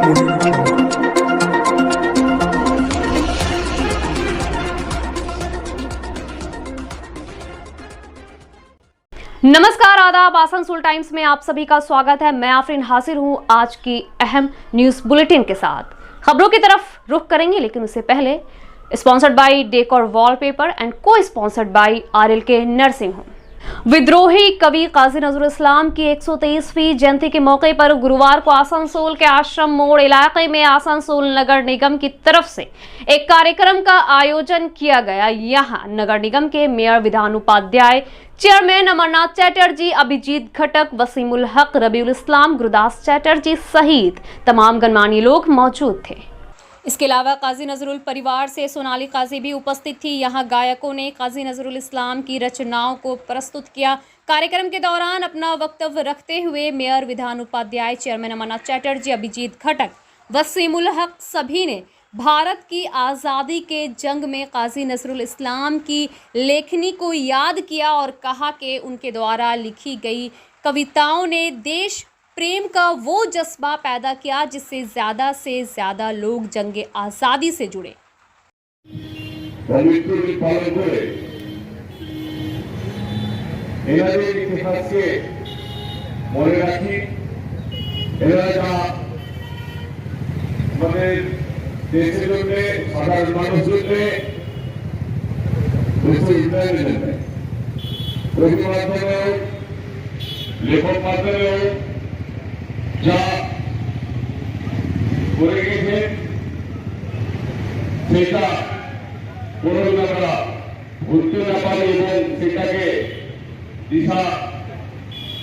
नमस्कार, आदाब। आसनसोल टाइम्स में आप सभी का स्वागत है। मैं आफरीन हाजिर हूं आज की अहम न्यूज बुलेटिन के साथ। खबरों की तरफ रुख करेंगे, लेकिन उससे पहले sponsored by decor wallpaper and को sponsored by RLK nursing home. विद्रोही कवि काजी नजरुल इस्लाम की 123वीं जयंती के मौके पर गुरुवार को आसनसोल के आश्रम मोड़ इलाके में आसनसोल नगर निगम की तरफ से एक कार्यक्रम का आयोजन किया गया। यहां नगर निगम के मेयर विधान उपाध्याय, चेयरमैन अमरनाथ चैटर्जी, अभिजीत घटक, वसीमुल हक, रबीउल इस्लाम, गुरदास चैटर्जी सहित तमाम गणमान्य लोग मौजूद थे। इसके अलावा काजी नजरुल परिवार से सोनाली काजी भी उपस्थित थी। यहाँ गायकों ने काजी नजरुल इस्लाम की रचनाओं को प्रस्तुत किया। कार्यक्रम के दौरान अपना वक्तव्य रखते हुए मेयर विधान उपाध्याय, चेयरमैन अमरनाथ चैटर्जी, अभिजीत घटक, वसीमुल हक सभी ने भारत की आज़ादी के जंग में काजी नजरुल इस्लाम की लेखनी को याद किया और कहा कि उनके द्वारा लिखी गई कविताओं ने देश प्रेम का वो जज्बा पैदा किया जिससे ज़्यादा लोग जंग आज़ादी से जुड़े। দেশের জন্য সাধারণ মানুষের জন্য দেশের উন্নয়নের জন্য কবি মাধ্যমে লেখক মাধ্যমে যা করে গেছে সেটা কোনো আমরা ভুলতে না পারি এবং সেটাকে দিশা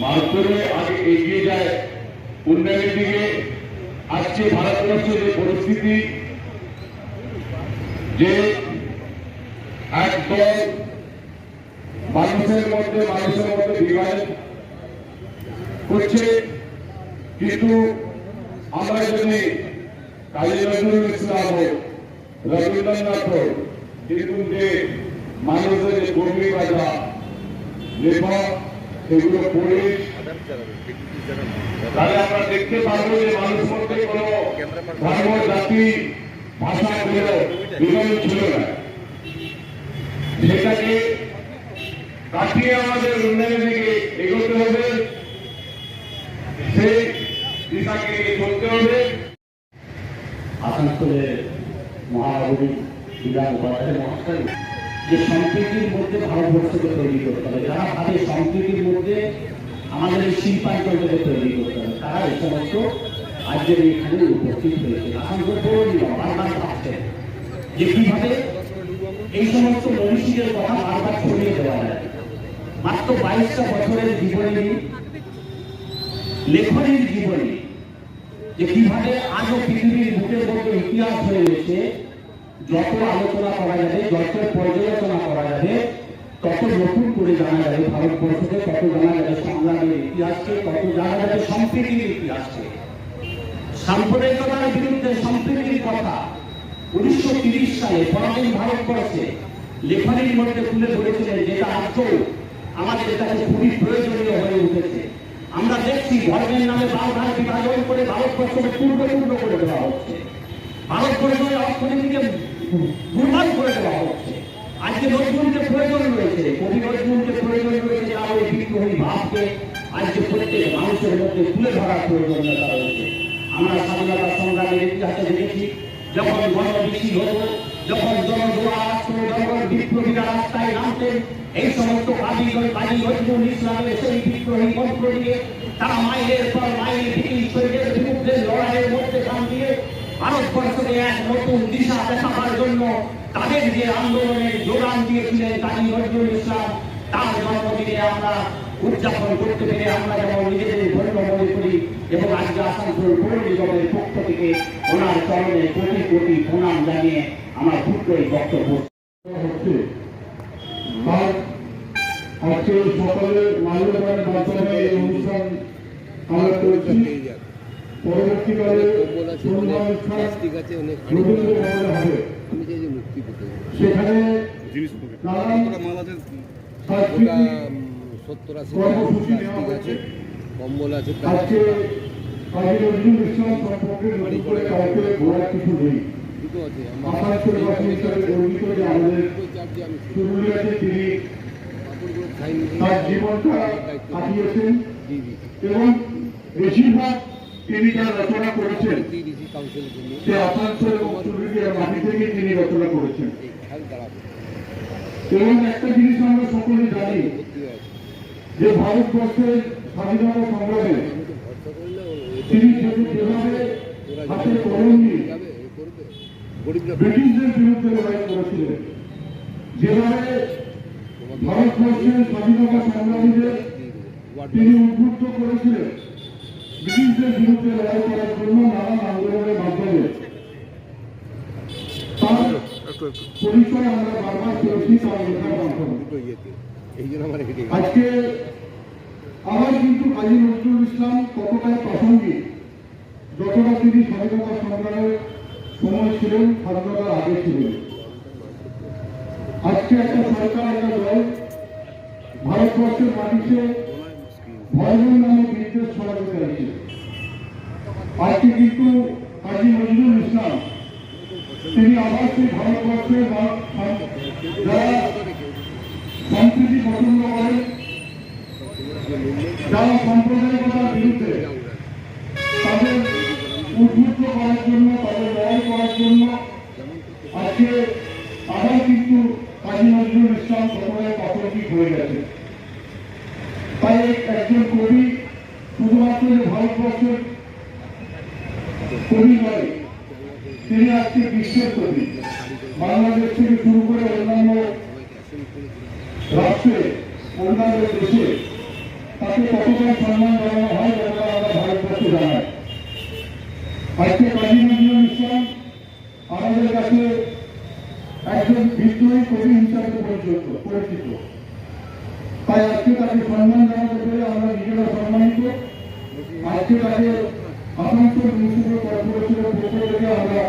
মাধ্যমে আগে এগিয়ে যায় উন্নয়নের দিকে। আজকে ভারতবর্ষের যে পরিস্থিতি, যে একদল মানুষের মধ্যে বিভাজন করছে, কিন্তু আমরা যদি কাজী নজরুল ইসলাম হোক, রবীন্দ্রনাথ হোক, কিন্তু যে মানুষের যে কর্মী বাজা লেখক সেগুলো পড়ে তাহলে আমরা দেখতে পাবো যে মানুষ মধ্যে কোনো ধর্ম, জাতি, ভাষা বিভাজন ছিল না। সেটাকে কাটিয়ে আমাদের উন্নয়নের দিকে এগোতে হবে, সেই দিশাকে চলতে হবে। আসানসোলের মহানগরী বিধান উপাধ্যায় মহাশয় যে সম্প্রীতির মধ্যে ভারতবর্ষকে তৈরি করতে হবে, যারা ভাবে সম্প্রীতির মধ্যে আমাদের এই শিল্পাঞ্চলকে তৈরি করতে হবে, তারা এই সমস্ত আজকের এখানে উপস্থিত হয়েছে। আসানসোল পৌর নিগম বারবার ভাবছেন যে কিভাবে এই সমস্ত মনীষীদের কথা বারবার ছড়িয়ে দেওয়া যায়। মাত্র 22টা বছরের জীবনী, লেখনীর জীবনী, যে কিভাবে আজও পৃথিবীর বুকের মধ্যে ইতিহাস হয়ে গেছে। যত আলোচনা করা যাবে, যত পর্যালোচনা করা যাবে, তত নতুন করে জানা যাবে ভারতবর্ষকে, তত জানা যাবে সংগ্রামের ইতিহাসকে, তত জানা যাবে সম্প্রীতির ইতিহাসকে। সাম্প্রদায়িকতার বিরুদ্ধে সম্প্রীতির কথা 1930 সালে পরাধীন ভারতবর্ষে লেখনীর মধ্যে তুলে ধরেছিলেন, যেটা আজও আমাদের কাছে খুবই প্রয়োজনীয় হয়ে উঠেছে। আমরা দেখছি ধর্মের নামে বারবার বিভাজন করে ভারতবর্ষকে পূর্ণ করে দেওয়া হচ্ছে, ভারতবর্ষের অর্থনীতিকে দুর্বল করে দেওয়া হচ্ছে। আজকে নজরুলকে প্রয়োজন রয়েছে, কবি নজরুলকে প্রয়োজন রয়েছে, আর ওই বিদ্রোহী ভাবকে আজকে প্রত্যেক মানুষের মধ্যে তুলে ধরার প্রয়োজনীয়তা রয়েছে। আমরা স্বাধীনতা সংগ্রামের ইতিহাসে দেখেছি, যখন গণবিষি হতো, যখন জনজোয়ার আসতো, যখন বিপ্লবীরা রাস্তায় নামতেন, এই সমস্ত কাজী নজরুল ইসলামের সেই বিদ্রোহী মন্ত্র দিয়ে তারা মাইলের পর মাইল ব্রিটিশ সৈন্যের বিরুদ্ধে লড়াইয়ের মধ্যে গান দিয়ে ভারতবর্ষকে এক নতুন দিশা দেখাবার জন্য তাদের যে আন্দোলনের যোগান দিয়েছিলেন কাজী নজরুল ইসলাম, তার জন্মদিনে আমরা উদযাপন করতে পেরে আমরা যেমন নিজেদের ধন্য মনে করি, এবং আজকে আসানসোল পৌর নিগমের পক্ষ থেকে ওনার চরণে কোটি কোটি প্রণাম জানিয়ে আমার ক্ষুদ্রই বক্তব্য হচ্ছে। আজকে সকালে মাল্যদানের মাধ্যমে এই অনুষ্ঠান আমরা করেছি। পরবর্তীকালে রবীন্দ্র হবে, সেখানে কর্মসূচি নেওয়া হয়েছে। আজকে কাজী নজরুল ইসলাম সম্পর্কে কিছু নেই। আসানসোলবাসী হিসাবে গর্বিত যে আমাদের পুরুলিয়াতে তিনি তার জীবনটা কাটিয়েছেন এবং বেশিরভাগ তিনি যা রচনা করেছেন সে আসানসোল এবং পুরুলিয়ার মাটি থেকে তিনি রচনা করেছেন। এবং একটা জিনিস আমরা সকলে জানি যে ভারতবর্ষের স্বাধীনতা সংগ্রামে তিনি যেভাবে হাতে কলম নিয়ে ব্রিটিশদের বিরুদ্ধে লড়াই করেছিলেন, যেভাবে ভারতবর্ষের স্বাধীনতা সংগ্রামীদের তিনি উদ্বুদ্ধ করেছিলেন ব্রিটিশদের বিরুদ্ধে লড়াই করার জন্য নানান আন্দোলনের মাধ্যমে, তার পরিচয় আমরা বারবার পেয়েছি তার লেখার মাধ্যমে। আজকে আবার কিন্তু কাজী নজরুল ইসলাম ততটাই প্রাসঙ্গিক যতটা তিনি স্বাধীনতা সংগ্রামের সময় ছিলেন, স্বাধীনতার আগে ছিলেন। আজকে একটা সরকার, একটা দল ভারতবর্ষের মাটিতে ভয়ঙ্কর নামে বিদ্বেষ ছড়াতে চাইছে। আজকে কিন্তু কাজী নজরুল ইসলাম তিনি আবার সেই ভারতবর্ষের যারা সম্প্রীতি পছন্দ করেন, যারা সাম্প্রদায়িকতার বিরুদ্ধে, তাদের উদ্বুদ্ধ করার জন্য, তাদের লড়াই করার জন্য আজকে আবার কিন্তু কাজী নজরুল ইসলাম সকলের প্রাসঙ্গিক হয়ে গেছে। তাই একজন কবি শুধুমাত্র যে ভারতবর্ষের কবি নয়, তিনি আজকে বিশ্বের কবি। বাংলাদেশ থেকে শুরু করে অন্যান্য রাষ্ট্রে, অন্যান্য দেশে তাকে কতটা সম্মান জানানো হয় যতটা আমরা ভারতবর্ষে জানাই। আজকে কাজী নজরুল ইসলাম আমাদের কাছে একজন বিদ্রোহী কবি হিসাবে পরিচিত। তাই আজকে তাকে সম্মান জানাতে পেরে আমরা নিজেরা সম্মানিত। আজকে তাকে আসানসোল মিউনিসিপ্যাল কর্পোরেশনের পক্ষ থেকে আমরা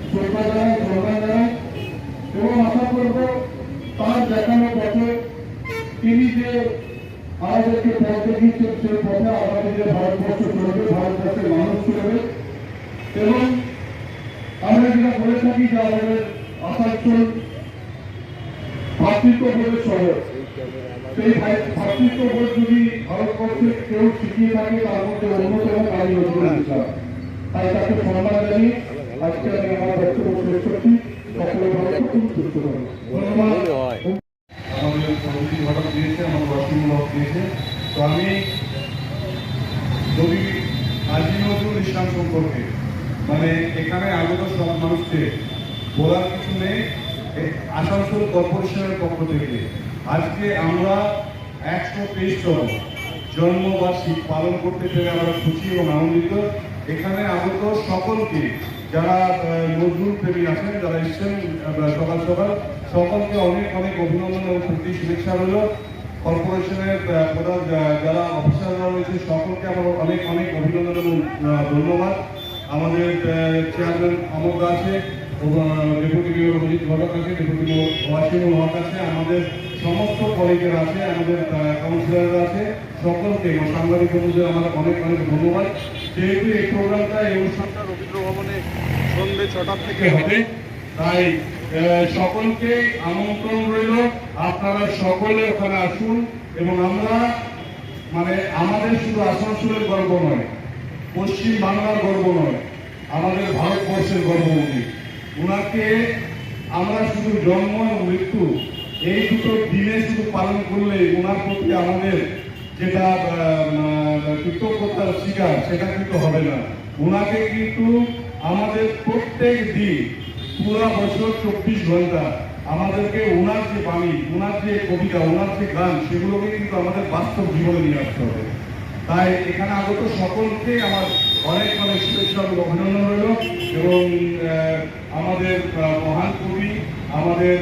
শ্রদ্ধা জানাই, সম্মান জানাই এবং আশা করব তার দেখানো পথে তিনি যে আমাদেরকে পথ দেখিয়েছেন সেই পথে আমাদের যে ভারতবর্ষ চলবে, ভারতবর্ষের মানুষ চলবে। এবং আমরা যেটা বলে থাকি যে আমাদের আসানসোল ভাতৃত্ববোধের শহর, সেই ভাতৃত্ববোধ যদি ভারতবর্ষে কেউ শিখিয়ে থাকে তার মধ্যে অন্যতম কাজী নজরুল ইসলাম। তাই তাকে সম্মান জানিয়ে আজকে আমি আমার বক্তব্য শেষ করছি। সকলে ভালো থাকুন, সুস্থ থাকুন। ধন্যবাদ। আমাদের প্রভৃতি ঘটক দিয়েছে, আমার রসিমূলক দিয়েছে। তো আমি যদি কাজী নজরুল ইসলাম সম্পর্কে মানে এখানে আগত সব মানুষকে বলার কিছু নেই। আসানসোল কর্পোরেশনের পক্ষ থেকে আজকে আমরা 123তম জন্মবার্ষিকী পালন করতে পেরে আমরা খুশি এবং আনন্দিত। এখানে আগত সকলকে, যারা নজরুল প্রেমী আছেন, যারা এসছেন সকাল সকাল, সকলকে অনেক অনেক অভিনন্দন এবং প্রীতি শুভেচ্ছা রইল। কর্পোরেশনের প্রধান যারা অফিসাররা রয়েছে সকলকে আমার অনেক অনেক অভিনন্দন এবং ধন্যবাদ। আমাদের চেয়ারম্যান অমর আছে, ডেপুটি মেয়র অভিজিৎ ঘটক আছে, ডেপুটি ওয়াসিমুল হক আছে, আমাদের সমস্ত কলিগের আছে, আমাদের কাউন্সিলররা আছে, সকলকে সাংবাদিক বন্ধুদের আমার অনেক অনেক ধন্যবাদ। যেহেতু এই প্রোগ্রামটা, এই অনুষ্ঠানটা রবীন্দ্র ভবনে সন্ধ্যে 6টা থেকে হবে, তাই সকলকে আমন্ত্রণ রইল, আপনারা সকলে ওখানে আসুন। এবং আমরা মানে আমাদের শুধু আসানসোলের গর্ব নয়, পশ্চিম বাংলার গর্ব নয়, আমাদের ভারতবর্ষের গর্বমতী। ওনাকে আমরা শুধু জন্ম এবং মৃত্যু এই দুটো দিনে শুধু পালন করলে ওনার প্রতি আমাদের যেটা কৃতজ্ঞতার স্বীকার সেটা কিন্তু হবে না। ওনাকে কিন্তু আমাদের প্রত্যেক দিন, পুরা বছর 24 ঘন্টা আমাদেরকে ওনার যে বাণী, ওনার যে কবিতা, ওনার যে গান, সেগুলোকে কিন্তু আমাদের বাস্তব জীবনে নিয়ে আসতে হবে। তাই এখানে আগত সকলকে আমার অনেক অনেক শুভেচ্ছা এবং অভিনন্দন রইল। এবং আমাদের মহান কবি, আমাদের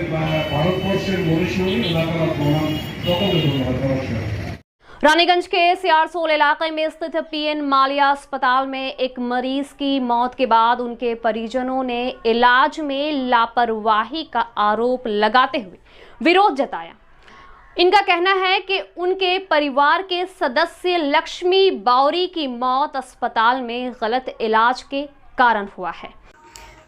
ভারতবর্ষের মনীষী, ওনাকে আমার প্রমাণ সকলকে ধন্যবাদ। নমস্কার। रानीगंज के सियारसोल इलाके में स्थित पीएन मालिया अस्पताल में एक मरीज की मौत के बाद उनके परिजनों ने इलाज में लापरवाही का आरोप लगाते हुए विरोध जताया। इनका कहना है कि उनके परिवार के सदस्य लक्ष्मी बावरी की मौत अस्पताल में गलत इलाज के कारण हुआ है।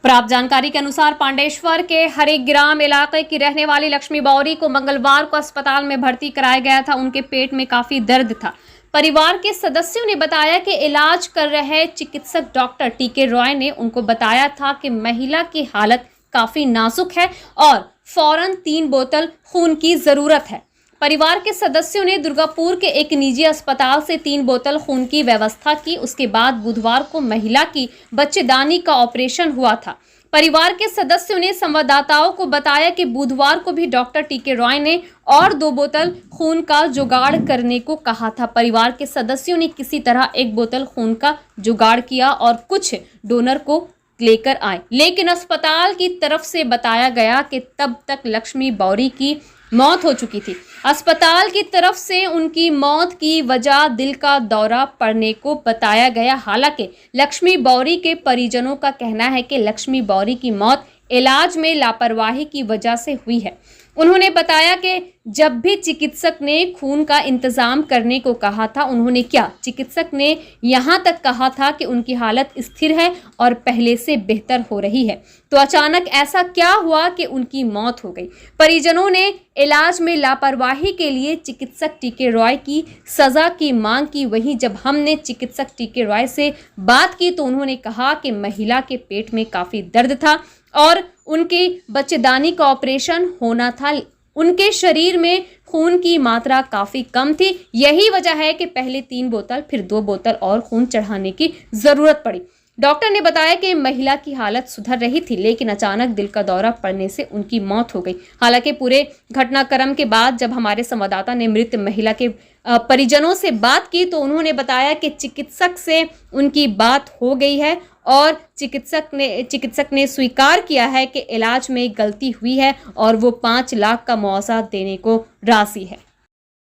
प्राप्त जानकारी के अनुसार पांडेश्वर के हरिग्राम इलाके की रहने वाली लक्ष्मी बौरी को मंगलवार को अस्पताल में भर्ती कराया गया था। उनके पेट में काफी दर्द था। परिवार के सदस्यों ने बताया कि इलाज कर रहे चिकित्सक डॉक्टर टीके रॉय ने उनको बताया था कि महिला की हालत काफी नाजुक है और फौरन 3 बोतल खून की जरूरत है। परिवार के सदस्यों ने दुर्गापुर के एक निजी अस्पताल से 3 बोतल खून की व्यवस्था की। उसके बाद बुधवार को महिला की बच्चेदानी का ऑपरेशन हुआ था। परिवार के सदस्यों ने संवाददाताओं को बताया कि बुधवार को भी डॉक्टर टीके रॉय ने और 2 बोतल खून का जुगाड़ करने को कहा था। परिवार के सदस्यों ने किसी तरह 1 बोतल खून का जुगाड़ किया और कुछ डोनर को लेकर आए, लेकिन अस्पताल की तरफ से बताया गया कि तब तक लक्ष्मी बौरी की मौत हो चुकी थी। अस्पताल की तरफ से उनकी मौत की वजह दिल का दौरा पड़ने को बताया गया। हालांकि लक्ष्मी बौरी के परिजनों का कहना है कि लक्ष्मी बौरी की मौत इलाज में लापरवाही की वजह से हुई है। उन्होंने बताया कि जब भी चिकित्सक ने खून का इंतजाम करने को कहा था, उन्होंने क्या, चिकित्सक ने यहाँ तक कहा था कि उनकी हालत स्थिर है और पहले से बेहतर हो रही है, तो अचानक ऐसा क्या हुआ कि उनकी मौत हो गई। परिजनों ने इलाज में लापरवाही के लिए चिकित्सक टीके रॉय की सजा की मांग की। वहीं जब हमने चिकित्सक टीके रॉय से बात की तो उन्होंने कहा कि महिला के पेट में काफ़ी दर्द था और उनकी बच्चेदानी का ऑपरेशन होना था। उनके शरीर में खून की मात्रा काफ़ी कम थी। यही वजह है कि पहले 3 बोतल फिर 2 बोतल और खून चढ़ाने की ज़रूरत पड़ी। डॉक्टर ने बताया कि महिला की हालत सुधर रही थी, लेकिन अचानक दिल का दौरा पड़ने से उनकी मौत हो गई। हालांकि पूरे घटनाक्रम के बाद जब हमारे संवाददाता ने मृत महिला के परिजनों से बात की तो उन्होंने बताया कि चिकित्सक से उनकी बात हो गई है और चिकित्सक ने स्वीकार किया है कि इलाज में गलती हुई है और वो 5 लाख का मुआवजा देने को राजी है।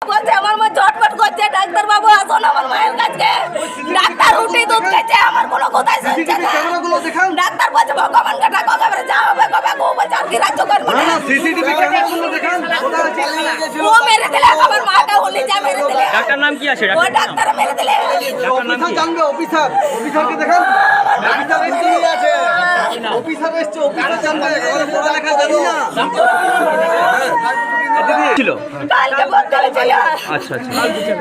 বলছে আমার মা চটপট করছে, ডাক্তার বাবু আসুন আমার মায়ের কাছে। ডাক্তার উঠে দুধ খেয়েছে, আমার কোনো কথাই শুনছে না। ডাক্তার বলছে ভগবান কাটা কবে যা হবে কবে গো বাজার কি রাজ্য করবে না। সিসিটিভি ক্যামেরাগুলো দেখান। ও মেরে দিলে আমার মাটা উনি যা মেরে দিলে। ডাক্তার নাম কি আছে? ও ডাক্তার মেরে দিলে। ডাক্তার নাম কি? জানবে অফিসারকে দেখান। ডাক্তার এসে আছে। অফিসার এসে অফিসার জানবে। ওর পড়ালেখা জানি না। ছিল কালকে ভর্তি হয়েছিল। আচ্ছা আচ্ছা,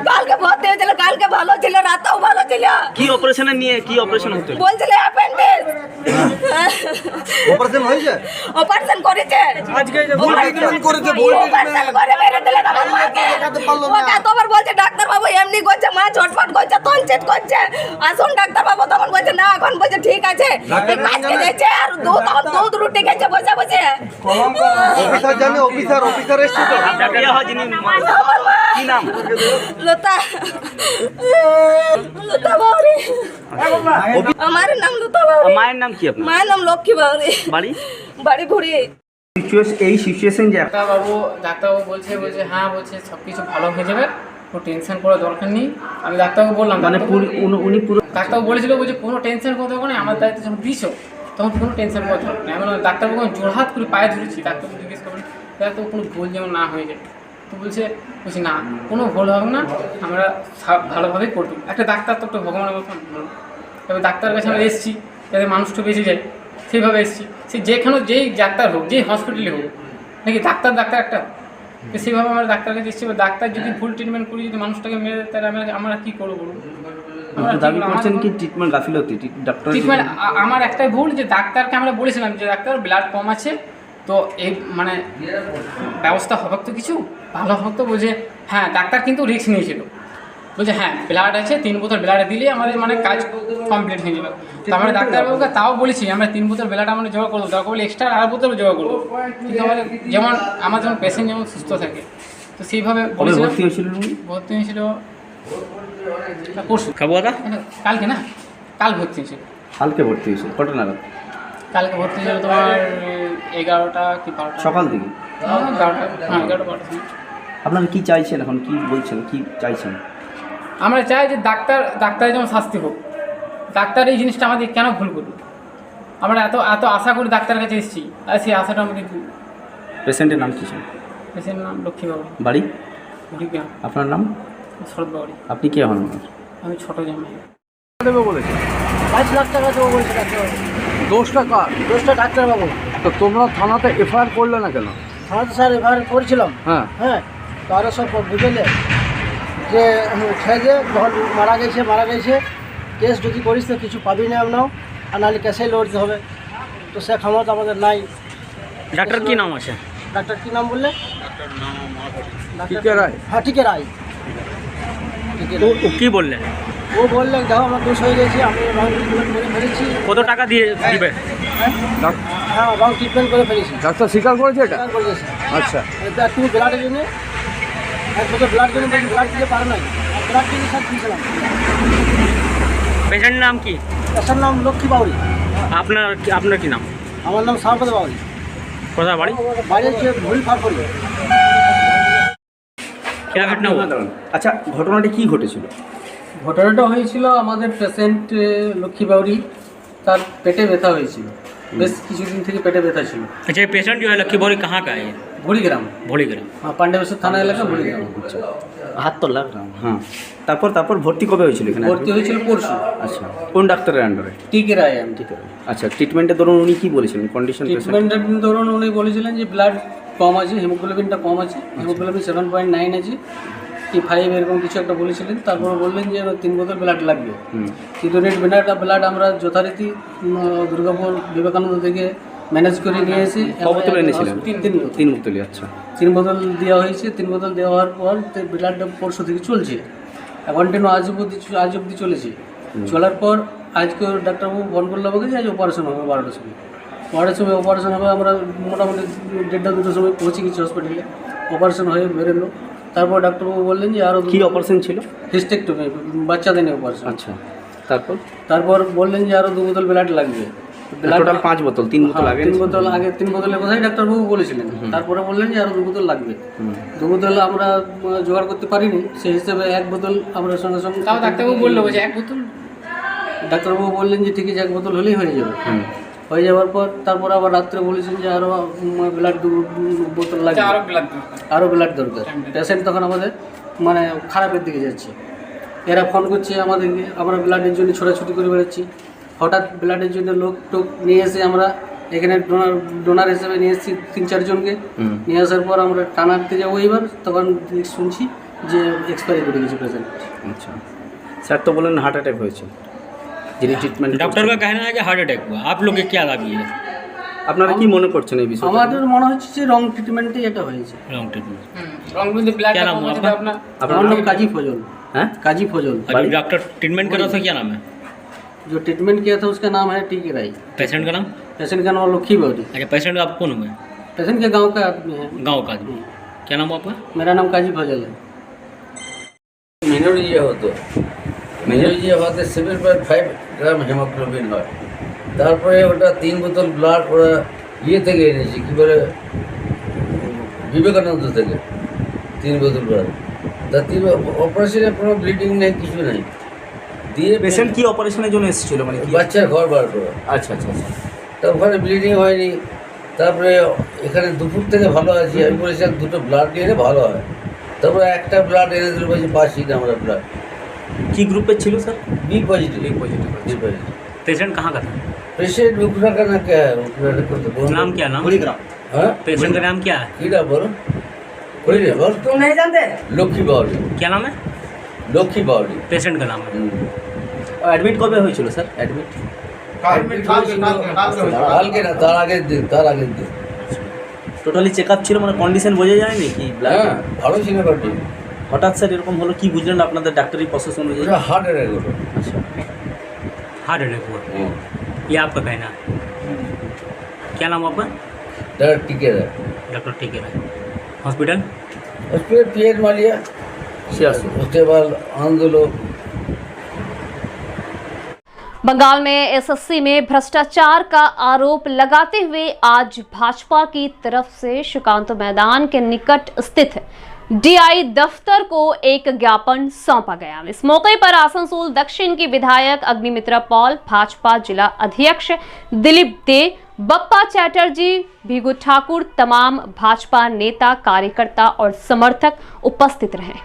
কালকে ভর্তি হয়েছিল, কালকে ভালো ছিল, রাতেও ভালো ছিল। কি অপারেশনে নিয়ে কি অপারেশন হতো? বলছিল অ্যাপেন্ডিক্স। অপারেশন হয়েছে? অপারেশন করেছে। আজকে যে ভুল ট্রিটমেন্ট করেছে, ভুল অপারেশন করে মেরে দিলে আমার মাকে। ওকে এতবার বলছে ডাক্তার বাবু এমনি করছে, মা ছটফট করছে, তনচেট করছে, আসুন ডাক্তার বাবু। তখন বলছে না, এখন বলছে ঠিক আছে। আজকে দিয়েছে আর দুধ রুটি খেয়েছে বসে বসে। অফিসার জানে, অফিসার এসে তো আপনার বিয়ে হয় যিনি, কি নাম? লতা বাউরি। আমার নাম লতা বাউরি। মায়ের নাম কি আপনার? মায়ের নাম লক্ষ্মী বাউরি। বাড়ি ঘুরি। এই সিচুয়েশন যে ডাক্তারবাবু বলছে হ্যাঁ, বলছে সব কিছু ভালো হয়ে যাবে, কোনো টেনশন করার দরকার নেই। আমি ডাক্তারবাবু বললাম, মানে উনি পুরো ডাক্তারবাবু বলেছিল বলছে কোনো টেনশন করতে হবে না, আমার দায়িত্ব যখন দিয়েছ তখন কোনো টেনশন করতে হবে না। আমি ডাক্তারবাবু জোরহাত করে পায়ে ধরেছি। ডাক্তারবাবু জিজ্ঞেস করবেন তো কোনো ভুল যেমন না হয়ে যায়। তো বলছি না, কোনো ভুল হবে না, আমরা ভালোভাবেই করবো। একটা ডাক্তার তো একটা ভগবানের মতন। এবার ডাক্তারের কাছে আমরা এসেছি যাতে মানুষটা বেঁচে যায়, সেইভাবে এসেছি। সে যেই ডাক্তার হোক, যেই হসপিটালে হোক, নাকি ডাক্তার একটা, তো সেইভাবে আমরা ডাক্তার কাছে এসেছি। ডাক্তার যদি ভুল ট্রিটমেন্ট করি, যদি মানুষটাকে মেরে দেয়, তাহলে আমরা কী করবো বলুন? দাবি করছেন কি ট্রিটমেন্ট গাফিলতি? ডক্টর ট্রিটমেন্ট আমার একটাই ভুল যে ডাক্তারকে আমরা বলেছিলাম যে ডাক্তার ব্লাড কম আছে, তো এই মানে ব্যবস্থা হবে তো কিছু ভালো হবে তো। বলছে হ্যাঁ, ডাক্তার কিন্তু রিস্ক নিয়েছিল। বলছে হ্যাঁ ব্লাড আছে, 3 বোতল ব্লাড দিলে আমাদের মানে কাজ কমপ্লিট হয়ে যাবে। তো আমরা ডাক্তারবাবুকে তাও বলেছি আমরা 3 বোতল ব্লাড আমরা জোগাড় করবো, দরকার বলে এক্সট্রা আর বোতল জোগাড় করবো, কিন্তু আমাদের যেমন আমার যেমন পেশেন্ট যেমন সুস্থ থাকে, তো সেইভাবে ভর্তি হয়েছিল। ভর্তি হয়েছিল পরশু, কালকে না, কাল ভর্তি হয়েছিল। কালকে ভর্তি হয়েছিল কটা নাগাদ? কালকে ভর্তি হয়েছিল তোমার 11টা কি 12টা সকাল থেকে। 11টা, হ্যাঁ 11টা 12টা। আপনারা কি চাইছেন এখন, কি বলছেন, কি চাইছেন? আমরা চাই যে ডাক্তারের যেমন শাস্তি হোক। ডাক্তার এই জিনিসটা আমাদের কেন ভুল করবে? আমরা এত আশা করি ডাক্তারের কাছে এসেছি, আর সেই আশাটা আমাদের। পেশেন্টের নাম কি ছিল? পেশেন্টের নাম লক্ষ্মী বাবু। বাড়ি? হরিগ্রাম। আপনার নাম? শরৎ বাউরি। আপনি কে হন? আমি ছোট জামাই। দেবে বলেছে 5 লাখ টাকা দেবো বলছে ডাক্তার। দোষটা কার? দোষটা ডাক্তারবাবু। তো তোমরা থানাতে এফআইআর করলে না কেন? থানাতে স্যার এফআইআর করেছিলাম। হ্যাঁ হ্যাঁ, তারা সব বুঝলে যে খেয়ে যখন মারা গেছে কেস যদি করিস তো কিছু পাবি না আমরাও, আর নাহলে কেসেই লড়তে হবে। তো সে ক্ষমতা আমাদের নাই। ডাক্তার কি নাম আছে? ডাক্তার কি নাম বললে? টিকে রায়। হ্যাঁ, টিকে রায়। ও কি বললেন? ও বললেন দেখো আমার দোষ হয়ে গেছে, আমি রং ট্রিটমেন্ট করে ফেলেছি। কত টাকা দিয়ে দিবে? হ্যাঁ, রং ট্রিটমেন্ট করে ফেলেছি। ডাক্তার স্বীকার করেছে এটা? স্বীকার করেছে। আচ্ছা, একটু ব্লাডের জন্য, এক বছর ব্লাড জন্য ব্লাড দিতে পারে নাই, ব্লাড দিয়ে স্যার দিয়েছিলাম। পেশেন্ট নাম কি? পেশেন্ট নাম লক্ষ্মী বাউরি। আপনার কি নাম? আমার নাম সারপদ বাউরি। কোথা বাড়ি? বাড়ি হচ্ছে ভুল ফারফরি। क्या घटना हुआ? আচ্ছা, ঘটনাটি কি ঘটেছিল? ঘটনাটা হয়েছিল আমাদের পেশেন্ট লক্ষ্মী বাউরি, তার পেটে ব্যথা হয়েছিল, বেশ কিছুদিন থেকে পেটে ব্যথা ছিল। अच्छा, ये पेशेंट जो है लक्की बोरी कहाँ का है? ভুড়িগ্রাম, ভোলিগ্রাম। পাণ্ডবেশ্বর থানা এলাকা ভুড়িগ্রাম। হাত তো লাগ হ্যাঁ। তারপর ভর্তি কবে হয়েছিল এখানে? ভর্তি হয়েছিল পরশু। আচ্ছা, কোন ডাক্তারের আন্ডারে? টিকে রায় আমি। আচ্ছা, ট্রিটমেন্টের দরুন উনি কি বলেছিলেন? কন্ডিশন? ট্রিটমেন্টের ধরুন উনি বলেছিলেন যে ব্লাড কম আছে, হিমোগ্লোবিনটা কম আছে, হিমোগ্লোবিন 7.9 আছে, T5 এরকম কিছু একটা বলেছিলেন। তারপরে বললেন যে 3 বোতল ব্লাড লাগবে। 3 ইউনিট ব্লাড আমরা যথারীতি দুর্গাপুর বিবেকানন্দ থেকে ম্যানেজ করে নিয়ে এসে বোতল এনেছিলেন? 3 বোতলই। আচ্ছা, 3 বোতল দেওয়া হয়েছে। 3 বোতল দেওয়ার পর ব্লাডটা পরশু থেকে চলছে, কন্টিনিউ আজ অবধি চলেছে। চলার পর আজকে ডাক্তারবাবু ফোন করলো আমাকে যে আজ অপারেশন হবে 12টার সময়। 12টার সময় অপারেশন হবে। আমরা মোটামুটি 1:30-2টার সময় পৌঁছে গেছি হসপিটালে। অপারেশন হয়ে বেরোলো। তারপর ডাক্তারবাবু বললেন যে আরও কি অপারেশন ছিল? হিস্টেক্টমি, বাচ্চাদের নিয়ে অপারেশন। আচ্ছা, তারপর বললেন যে আরও 2 বোতল ব্লাড লাগবে। টোটাল 5 বোতল, 3 বোতল আগে 3 বোতল আগে 3 বোতলের কথাই ডাক্তারবাবু বলেছিলেন। তারপরে বললেন যে আরও 2 বোতল লাগবে। 2 বোতল আমরা জোগাড় করতে পারিনি, সেই হিসেবে 1 বোতল আমরা সঙ্গে সঙ্গে ডাক্তারবাবু বললো যে 1 বোতল। ডাক্তারবাবু বললেন যে ঠিক আছে 1 বোতল হলেই হয়ে যাবে। হয়ে যাওয়ার পর তারপর আবার রাত্রে বলেছেন যে আরও ব্লাড 2 বোতল লাগবে, আরও ব্লাড দরকার। পেশেন্ট তখন আমাদের মানে খারাপের দিকে যাচ্ছে। এরা ফোন করছে আমাদেরকে, আমরা ব্লাডের জন্য ছোটাছুটি করে বেড়াচ্ছি। হঠাৎ ব্লাডের জন্য লোক টোক নিয়ে এসে আমরা এখানে ডোনার হিসেবে নিয়ে এসেছি 3-4 জনকে। নিয়ে আসার পর আমরা টানাতে যাবো এবার, তখন শুনছি যে এক্সপায়ারি করে গেছে পেশেন্ট। আচ্ছা স্যার, তো বলেন हार्ट अटैक হয়েছে, যিনি ট্রিটমেন্ট डॉक्टर का कहना है कि हार्ट अटैक हुआ। आप लोग के क्या दाबी है? আপনারা কি মনে করছেন এই বিষয়ে? আমাদের মনে হচ্ছে যে রং ট্রিটমেন্টে এটা হয়েছে। Wrong treatment. रंग में ब्लड क्या नाम हुआ आपका? আমার নাম काजी फजल। হ্যাঁ, काजी फजल। और जो डॉक्टर ट्रीटमेंट कर रहा था क्या नाम है? जो ट्रीटमेंट किया था उसका नाम है टीके राय। पेशेंट का नाम? पेशेंट का नाम लक्ष्मी बाउरी। अच्छा, पेशेंट आप कौन हुए? पेशेंट के गांव का आदमी है। गांव का आदमी। क्या नाम हुआ आपका? मेरा नाम काजी फजल है। মেজরিয়া হতো, মেজরিয়া হতে 7.5 গ্রাম হেমোগ্লোবিন হয়। তারপরে ওটা 3 বোতল ব্লাড ওরা থেকে এনেছি, কী করে বিবেকানন্দ থেকে 3 বোতল ব্লাড। তা 3 অপারেশনে কোনো ব্লিডিং নেই, কিছু নেই। দিয়ে পেশেন্ট কি অপারেশনের জন্য এসেছিল? মানে বাচ্চার ঘর বার করা। আচ্ছা আচ্ছা আচ্ছা। তা ওখানে ব্লিডিং হয়নি। তারপরে এখানে দুপুর থেকে ভালো আছি, আমি বলেছিলাম 2টো ব্লাড নিয়ে এলে ভালো হয়। তারপরে একটা ব্লাড এনে দিল, বলছি পাচ্ছি না আমরা ব্লাড। কি গ্রুপের ছিল স্যার? B positive. पेशेंट कहाँ का था? पेशेंट उखड़ा का ना क्या है, उखड़ा को तो बोल नाम क्या नाम? हाँ, पेशेंट का नाम क्या है? कीड़ा बोलो, कोई नहीं बोल। तुम नहीं जानते? लक्ष्मी बावली। क्या नाम है? लक्ष्मी बावली पेशेंट का नाम है। অ্যাডমিট কবে হয়েছিল স্যার? অ্যাডমিট কালকে না, তার আগের দিন। টোটালি চেক আপ ছিল, মানে কন্ডিশন বোঝা যায়নি কি? হ্যাঁ, ভালো ছিল বাটি। হঠাৎ স্যার এরকম হলো, কি বুঝলেন আপনাদের ডাক্তারি প্রসেস অনুযায়ী? ওটা হার্ট অ্যাটাক হলো। আচ্ছা, हार्ट अटैक हुआ, ये आपका कहना है। क्या नाम हुआ आपका? डॉक्टर टीके रहा। डॉक्टर टीके राय। हॉस्पिटल? हॉस्पिटल पीएच मालिया, उसके बाद आंदोलन। बंगाल में एसएससी में भ्रष्टाचार का आरोप लगाते हुए आज भाजपा की तरफ से श्रीकांत मैदान के निकट स्थित डीआई दफ्तर को एक ज्ञापन सौंपा गया। इस मौके पर आसनसोल दक्षिण की विधायक अग्निमित्रा पॉल, भाजपा जिला अध्यक्ष दिलीप दे, बप्पा चैटर्जी, भीगू ठाकुर, तमाम भाजपा नेता, कार्यकर्ता और समर्थक उपस्थित रहे।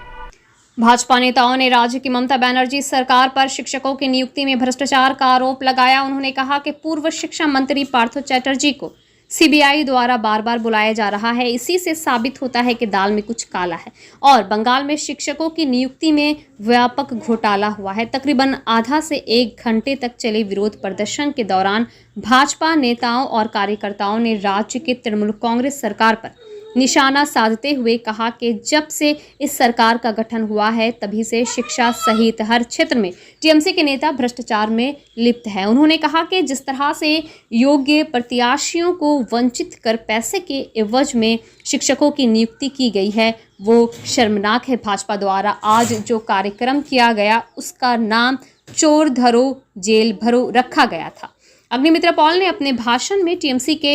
भाजपा नेताओं ने राज्य की ममता बनर्जी सरकार पर शिक्षकों की नियुक्ति में भ्रष्टाचार का आरोप लगाया। उन्होंने कहा कि पूर्व शिक्षा मंत्री पार्थ चैटर्जी को सीबीआई द्वारा बार बार बुलाया जा रहा है। इसी से साबित होता है कि दाल में कुछ काला है। और बंगाल में शिक्षकों की नियुक्ति में व्यापक घोटाला हुआ है। तकरीबन आधा से 1 घंटे तक चले विरोध प्रदर्शन के दौरान भाजपा नेताओं और कार्यकर्ताओं ने राज्य के तृणमूल कांग्रेस सरकार पर निशाना साधते हुए कहा कि जब से इस सरकार का गठन हुआ है तभी से शिक्षा सहित हर क्षेत्र में टीएमसी के नेता भ्रष्टाचार में लिप्त हैं। उन्होंने कहा कि जिस तरह से योग्य प्रत्याशियों को वंचित कर पैसे के एवज में शिक्षकों की नियुक्ति की गई है वो शर्मनाक है। भाजपा द्वारा आज जो कार्यक्रम किया गया उसका नाम चोर धरो जेल भरो रखा गया था। अग्निमित्रा पॉल ने अपने भाषण में टीएमसी के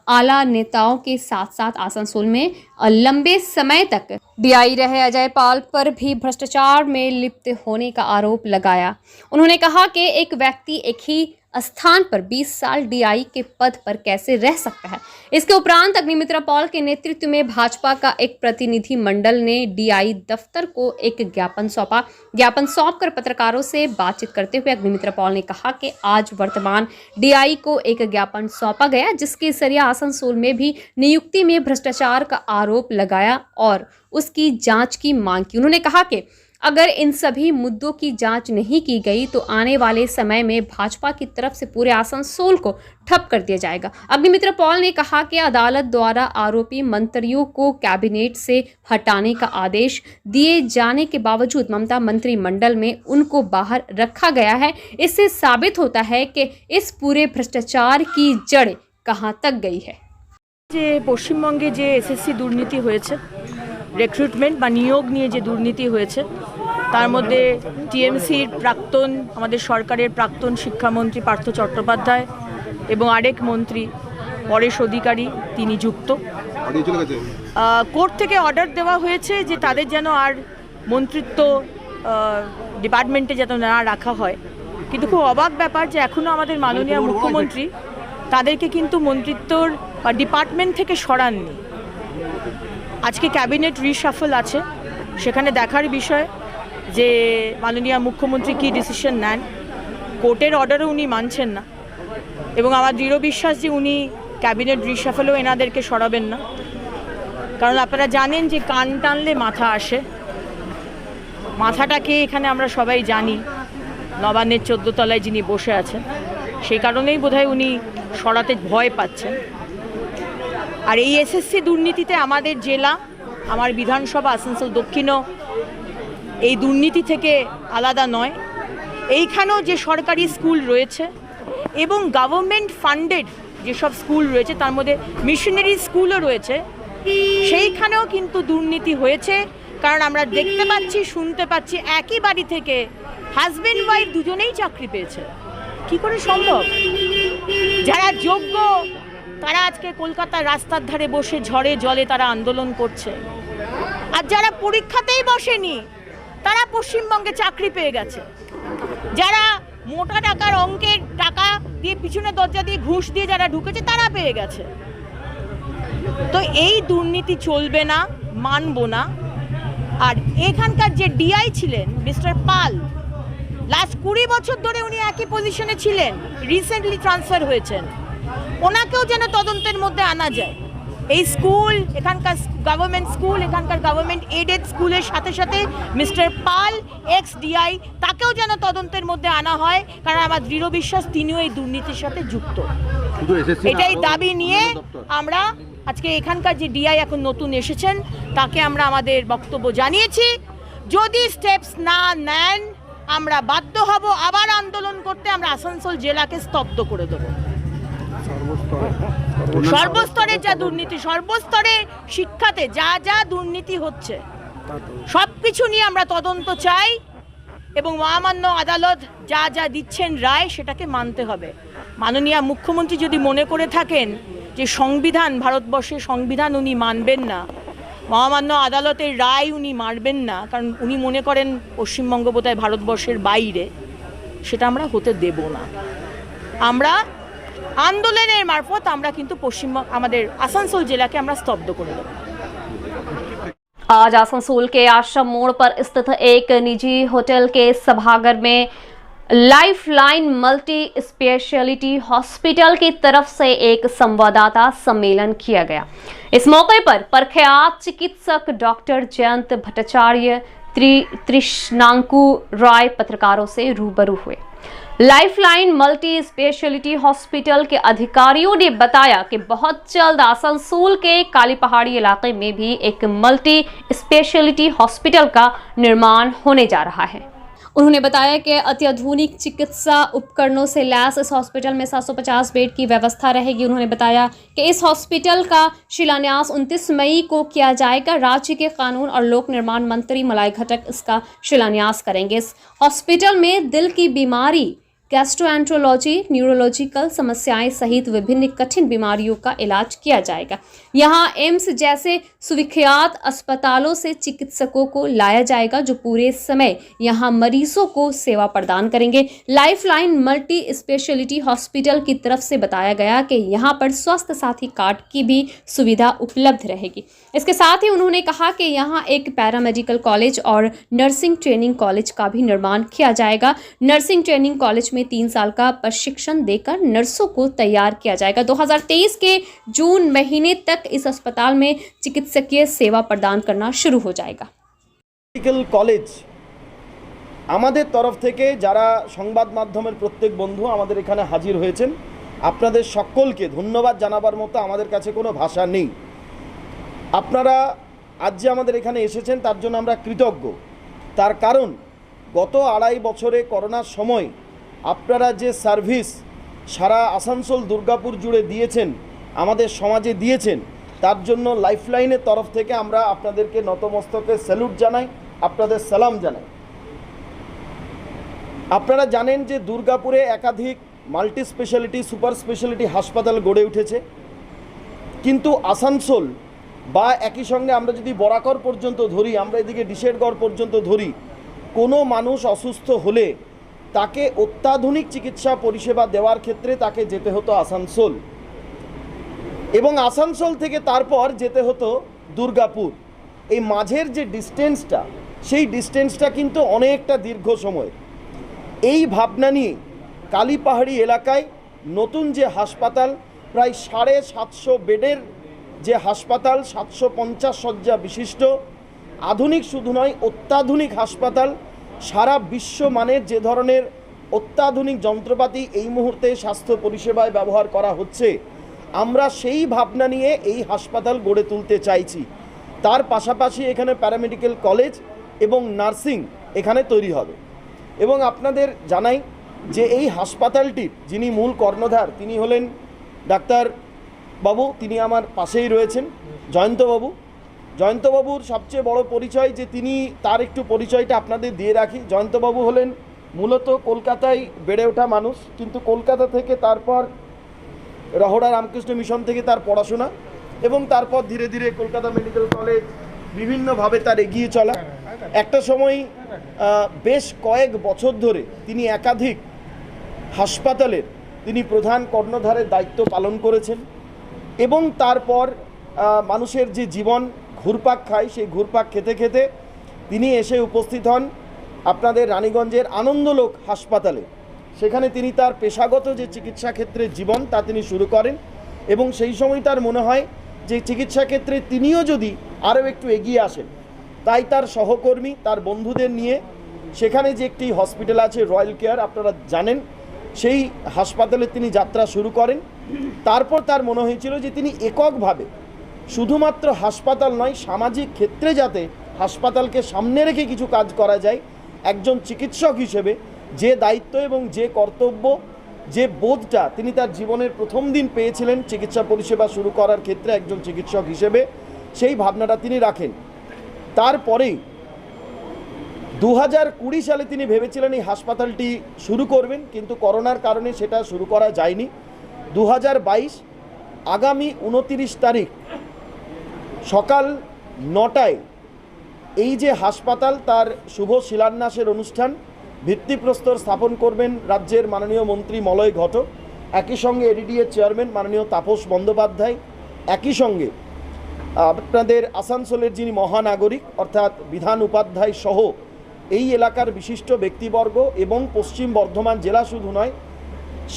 आला नेताओं के साथ साथ आसनसोल में लंबे समय तक डीआई रहे अजय पाल पर भी भ्रष्टाचार में लिप्त होने का आरोप लगाया। उन्होंने कहा कि एक व्यक्ति एक ही स्थान पर 20 साल डीआई के पद पर कैसे रह सकता है। इसके उपरांत अग्निमित्रा पॉल के नेतृत्व में भाजपा का एक प्रतिनिधि मंडल ने डीआई दफ्तर को एक ज्ञापन सौंपा। ज्ञापन सौंपकर पत्रकारों से बातचीत करते हुए अग्निमित्रा पॉल ने कहा कि आज वर्तमान डीआई को एक ज्ञापन सौंपा गया जिसके जरिए आसनसोल में भी नियुक्ति में भ्रष्टाचार का आरोप लगाया और उसकी जांच की मांग की। उन्होंने कहा कि अगर इन सभी मुद्दों की जांच नहीं की गई तो आने वाले समय में भाजपा की तरफ से पूरे आसनसोल को ठप कर दिया जाएगा। अग्निमित्रा पॉल ने कहा कि अदालत द्वारा आरोपी मंत्रियों को कैबिनेट से हटाने का आदेश दिए जाने के बावजूद ममता मंत्रिमंडल में उनको बाहर रखा गया है। इससे साबित होता है कि इस पूरे भ्रष्टाचार की जड़ कहां तक गई है। যে পশ্চিমবঙ্গে যে এসএসসি দুর্নীতি হয়েছে, রিক্রুটমেন্ট বা নিয়োগ নিয়ে যে দুর্নীতি হয়েছে তার মধ্যে টিএমসির প্রাক্তন আমাদের সরকারের প্রাক্তন শিক্ষামন্ত্রী পার্থ চট্টোপাধ্যায় এবং আরেক মন্ত্রী পরেশ অধিকারী তিনি যুক্ত। কোর্ট থেকে অর্ডার দেওয়া হয়েছে যে তাদের যেন আর মন্ত্রিত্ব ডিপার্টমেন্টে যেন না রাখা হয়। কিন্তু খুব অবাক ব্যাপার যে এখনও আমাদের মাননীয় মুখ্যমন্ত্রী তাদেরকে কিন্তু মন্ত্রিত্বর বা ডিপার্টমেন্ট থেকে সরাননি। আজকে ক্যাবিনেট রিশাফল আছে, সেখানে দেখার বিষয় যে মাননীয় মুখ্যমন্ত্রী কী ডিসিশন নেন। কোর্টের অর্ডারও উনি মানছেন না এবং আমার দৃঢ় বিশ্বাস যে উনি ক্যাবিনেট রিশাফলেও এনাদেরকে সরাবেন না। কারণ আপনারা জানেন যে কান টানলে মাথা আসে, মাথাটাকে এখানে আমরা সবাই জানি, নবান্নের 14 তলায় যিনি বসে আছেন সেই কারণেই বোধহয় উনি সরাতে ভয় পাচ্ছেন। আর এই এসএসসি দুর্নীতিতে আমাদের জেলা, আমার বিধানসভা আসানসোল দক্ষিণও এই দুর্নীতি থেকে আলাদা নয়। এইখানেও যে সরকারি স্কুল রয়েছে এবং গভর্নমেন্ট ফান্ডেড যেসব স্কুল রয়েছে তার মধ্যে মিশনারি স্কুলও রয়েছে, সেইখানেও কিন্তু দুর্নীতি হয়েছে। কারণ আমরা দেখতে পাচ্ছি, শুনতে পাচ্ছি একই বাড়ি থেকে হাজব্যান্ড ওয়াইফ দুজনেই চাকরি পেয়েছে। কি করে সম্ভব? যারা যোগ্য তারা আজকে কলকাতার রাস্তার ধারে বসে ঝড়ে জলে তারা আন্দোলন করছে, আর যারা পরীক্ষাতেই বসেনি তারা পশ্চিমবঙ্গে চাকরি পেয়ে গেছে। যারা মোটা টাকার অঙ্কের টাকা দিয়ে পিছনে দরজা দিয়ে ঘুষ দিয়ে যারা ঢুকেছে তারা পেয়ে গেছে। তো এই দুর্নীতি চলবে না, মানব না। আর এখানকার যে ডিআই ছিলেন মিস্টার পাল, লাস্ট 20 বছর ধরে উনি একই পজিশনে ছিলেন, রিসেন্টলি ট্রান্সফার হয়েছেন। ওনাকেও যেন তদন্তের মধ্যে আনা যায়। এই স্কুল, এখানকার গভর্নমেন্ট স্কুল, এখানকার গভর্নমেন্ট এডেড স্কুলের সাথে সাথে মিস্টার পাল এক্স ডিআই তাকেও যেন তদন্তের মধ্যে আনা হয়। কারণ আমার দৃঢ় বিশ্বাস তিনিও এই দুর্নীতির সাথে যুক্ত। এটাই দাবি নিয়ে আমরা আজকে এখানকার যে ডিআই এখন নতুন এসেছেন তাকে আমরা আমাদের বক্তব্য জানিয়েছি। যদি স্টেপস না নেন আমরা বাধ্য হব আবার আন্দোলন করতে। আমরা আসানসোল জেলাকে স্তব্ধ করে দেব। সর্বস্তরে যা দুর্নীতি, সর্বস্তরে শিক্ষাতে যা যা দুর্নীতি হচ্ছে সব কিছু নিয়ে আমরা তদন্ত চাই এবং মহামান্য আদালত যা যা দিচ্ছেন রায় সেটাকে মানতে হবে। মাননীয় মুখ্যমন্ত্রী যদি মনে করে থাকেন যে সংবিধান, ভারতবর্ষের সংবিধান উনি মানবেন না, মহামান্য আদালতের রায় উনি মানবেন না, কারণ উনি মনে করেন পশ্চিমবঙ্গ বোধহয় ভারতবর্ষের বাইরে, সেটা আমরা হতে দেব না। আমরা আন্দোলনের মারফত আমরা কিন্তু আমাদের আসানসোল জেলাকে আমরা স্তব্ধ করে দেব। आज आसनसोल के आश्रम मोड़ पर स्थित एक निजी होटल के सभागार में लाइफलाइन मल्टी स्पेशलिटी हॉस्पिटल की तरफ से एक संवाददाता सम्मेलन किया गया। इस मौके पर प्रख्यात चिकित्सक डॉक्टर जयंत भट्टाचार्य त्रिशनांकु राय पत्रकारों से रूबरू हुए। लाइफलाइन मल्टी स्पेशलिटी हॉस्पिटल के अधिकारियों ने बताया कि बहुत जल्द आसनसोल के काली पहाड़ी इलाके में भी एक मल्टी स्पेशलिटी हॉस्पिटल का निर्माण होने जा रहा है। उन्होंने बताया कि अत्याधुनिक चिकित्सा उपकरणों से लैस इस हॉस्पिटल में 750 बेड की व्यवस्था रहेगी। उन्होंने बताया कि इस हॉस्पिटल का शिलान्यास 29 मई को किया जाएगा। राज्य के कानून और लोक निर्माण मंत्री मलाई घटक इसका शिलान्यास करेंगे। इस हॉस्पिटल में दिल की बीमारी, गैस्ट्रोएंट्रोलॉजी, न्यूरोलॉजिकल समस्याएं सहित विभिन्न कठिन बीमारियों का इलाज किया जाएगा। यहां एम्स जैसे सुविख्यात अस्पतालों से चिकित्सकों को लाया जाएगा जो पूरे समय यहां मरीजों को सेवा प्रदान करेंगे। लाइफलाइन मल्टी स्पेशलिटी हॉस्पिटल की तरफ से बताया गया कि यहां पर स्वास्थ्य साथी कार्ड की भी सुविधा उपलब्ध रहेगी। इसके साथ ही उन्होंने कहा कि यहां एक पैरामेडिकल कॉलेज और नर्सिंग ट्रेनिंग कॉलेज का भी निर्माण किया जाएगा। नर्सिंग ट्रेनिंग कॉलेज में 3 साल का प्रशिक्षण देकर नर्सों को तैयार किया जाएगा। 2023 के जून महीने तक इस अस्पताल में चिकित्सकीय सेवा प्रदान करना शुरू हो जाएगा। मेडिकल कॉलेज আমাদের তরফ থেকে যারা সংবাদ মাধ্যমের প্রত্যেক বন্ধু আমাদের এখানে হাজির হয়েছেন, আপনাদের সকলকে ধন্যবাদ জানাবার মতো আমাদের কাছে কোনো ভাষা নেই। আপনারা আজ যে আমাদের এখানে এসেছেন তার জন্য আমরা কৃতজ্ঞ। তার কারণ গত 2.5 বছরে করোনার সময় আপনারা যে সার্ভিস সারা আসানসোল দুর্গাপুর জুড়ে দিয়েছেন, আমাদের সমাজে দিয়েছেন, তার জন্য লাইফলাইনের তরফ থেকে আমরা আপনাদেরকে নতমস্তকে স্যালুট জানাই, আপনাদের সালাম জানাই। আপনারা জানেন যে দুর্গাপুরে একাধিক মাল্টি স্পেশালিটি, সুপার স্পেশালিটি হাসপাতাল গড়ে উঠেছে, কিন্তু আসানসোল বা একই সঙ্গে আমরা যদি বরাকর পর্যন্ত ধরি, আমরা এদিকে ডিশেরগড় পর্যন্ত ধরি, কোনো মানুষ অসুস্থ হলে তাকে অত্যাধুনিক চিকিৎসা পরিষেবা দেওয়ার ক্ষেত্রে তাকে যেতে হতো আসানসোল, এবং আসানসোল থেকে তারপর যেতে হতো দুর্গাপুর। এই মাঝের যে ডিস্টেন্সটা, সেই ডিস্টেন্সটা কিন্তু অনেকটা দীর্ঘ সময়। এই ভাবনা নিয়ে কালী পাহাড়ি এলাকায় নতুন যে হাসপাতাল, প্রায় 750 বেডের যে হাসপাতাল, 750 শয্যা বিশিষ্ট, আধুনিক শুধু নয় অত্যাধুনিক হাসপাতাল, সারা বিশ্বমানের যে ধরনের অত্যাধুনিক যন্ত্রপাতি এই মুহূর্তে স্বাস্থ্য পরিষেবায় ব্যবহার করা হচ্ছে, আমরা সেই ভাবনা নিয়ে এই হাসপাতাল গড়ে তুলতে চাইছি। তার পাশাপাশি এখানে প্যারামেডিক্যাল কলেজ এবং নার্সিং এখানে তৈরি হবে। এবং আপনাদের জানাই যে এই হাসপাতালটির যিনি মূল কর্ণধার তিনি হলেন ডাক্তার বাবু, তিনি আমার পাশেই রয়েছেন, জয়ন্তবাবু। জয়ন্তবাবুর সবচেয়ে বড় পরিচয় যে তিনি, তার একটু পরিচয়টা আপনাদের দিয়ে রাখি। জয়ন্তবাবু হলেন মূলত কলকাতায় বেড়ে ওঠা মানুষ, কিন্তু কলকাতা থেকে তারপর রহড়া রামকৃষ্ণ মিশন থেকে তার পড়াশোনা, এবং তারপর ধীরে ধীরে কলকাতা মেডিকেল কলেজ বিভিন্নভাবে তার এগিয়ে চলা। একটা সময় বেশ কয়েক বছর ধরে তিনি একাধিক হাসপাতালের তিনি প্রধান কর্ণধারের দায়িত্ব পালন করেছেন, এবং তারপর মানুষের যে জীবন ঘুরপাক খায়, সেই ঘুরপাক খেতে খেতে তিনি এসে উপস্থিত হন আপনাদের রানীগঞ্জের আনন্দলোক হাসপাতালে। সেখানে তিনি তার পেশাগত যে চিকিৎসা ক্ষেত্রে জীবন তা তিনি শুরু করেন, এবং সেই সময় তার মনে হয় যে চিকিৎসা ক্ষেত্রে তিনিও যদি আরও একটু এগিয়ে আসেন, তাই তার সহকর্মী, তার বন্ধুদের নিয়ে সেখানে যে একটি হসপিটাল আছে রয়্যাল কেয়ার, আপনারা জানেন, সেই হাসপাতালে তিনি যাত্রা শুরু করেন। তারপর তার মনে হয়েছিল যে তিনি এককভাবে শুধুমাত্র হাসপাতাল নয়, সামাজিক ক্ষেত্রে যাতে হাসপাতালকে সামনে রেখে কিছু কাজ করা যায়, একজন চিকিৎসক হিসেবে যে দায়িত্ব এবং যে কর্তব্য, যে বোধটা তিনি তার জীবনের প্রথম দিন পেয়েছিলেন চিকিৎসা পরিষেবা শুরু করার ক্ষেত্রে একজন চিকিৎসক হিসেবে, সেই ভাবনাটা তিনি রাখেন। তারপরেই 2020 সালে তিনি ভেবেছিলেন এই হাসপাতালটি শুরু করবেন, কিন্তু করোনার কারণে সেটা শুরু করা যায়নি। 2022 আগামী 29 তারিখ সকাল 9টায় এই যে হাসপাতাল তার শুভ শিলান্যাসের অনুষ্ঠান, ভিত্তিপ্রস্তর স্থাপন করবেন রাজ্যের মাননীয় মন্ত্রী মলয় ঘটক, একই সঙ্গে এডিডিএর চেয়ারম্যান মাননীয় তাপস বন্দ্যোপাধ্যায়, একই সঙ্গে আপনাদের আসানসোলের যিনি মহানাগরিক অর্থাৎ বিধান উপাধ্যায় সহ এই এলাকার বিশিষ্ট ব্যক্তিবর্গ এবং পশ্চিম বর্ধমান জেলা শুধু নয়,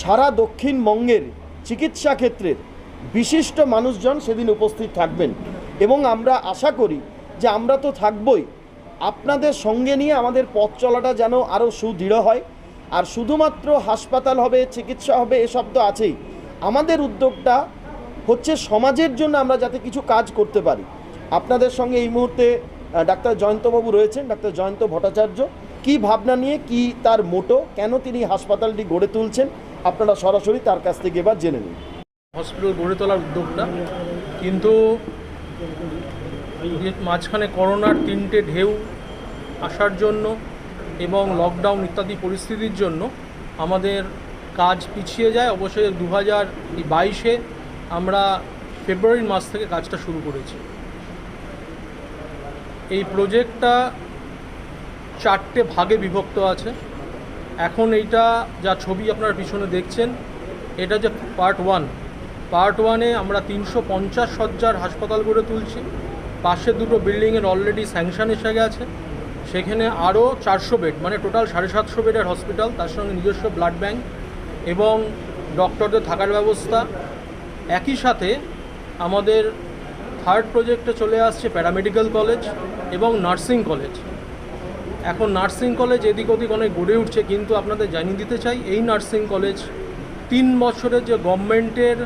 সারা দক্ষিণবঙ্গের চিকিৎসা ক্ষেত্রের বিশিষ্ট মানুষজন সেদিন উপস্থিত থাকবেন এবং আমরা আশা করি যে আমরা তো থাকবই, আপনাদের সঙ্গে নিয়ে আমাদের পথ চলাটা যেন আরও সুদৃঢ় হয়। আর শুধুমাত্র হাসপাতাল হবে, চিকিৎসা হবে এসব তো আছেই, আমাদের উদ্যোগটা হচ্ছে সমাজের জন্য আমরা যাতে কিছু কাজ করতে পারি। আপনাদের সঙ্গে এই মুহূর্তে ডাক্তার জয়ন্তবাবু রয়েছেন, ডাক্তার জয়ন্ত ভট্টাচার্য। কি ভাবনা নিয়ে, কি তার মোটো, কেন তিনি হাসপাতালটি গড়ে তুলছেন, আপনারা সরাসরি তার কাছ থেকে এবার জেনে নিন। হসপিটাল গড়ে তোলার উদ্যোগটা কিন্তু মাঝখানে করোনার 3টে ঢেউ আসার জন্য এবং লকডাউন ইত্যাদি পরিস্থিতির জন্য আমাদের কাজ পিছিয়ে যায়। অবশ্যই 2022-এ আমরা ফেব্রুয়ারি মাস থেকে কাজটা শুরু করেছি। এই প্রজেক্টটা 4টে ভাগে বিভক্ত আছে। এখন এইটা যা ছবি আপনারা পিছনে দেখছেন, এটা যে পার্ট 1। পার্ট 1-এ আমরা 350 শয্যার হাসপাতাল গড়ে তুলছি। পাশে 2টো বিল্ডিংয়ের অলরেডি স্যাংশন এসে গেছে। সেখানে আরও 400 বেড, মানে টোটাল 750 বেডের হসপিটাল, তার সঙ্গে নিজস্ব ব্লাড ব্যাঙ্ক এবং ডক্টরদের থাকার ব্যবস্থা। একই সাথে আমাদের থার্ড প্রজেক্টে চলে আসছে প্যারামেডিক্যাল কলেজ এবং নার্সিং কলেজ। এখন নার্সিং কলেজ এদিক ওদিক অনেক গড়ে উঠছে, কিন্তু আপনাদের জানিয়ে দিতে চাই এই নার্সিং কলেজ 3 বছরের যে গভর্নমেন্টের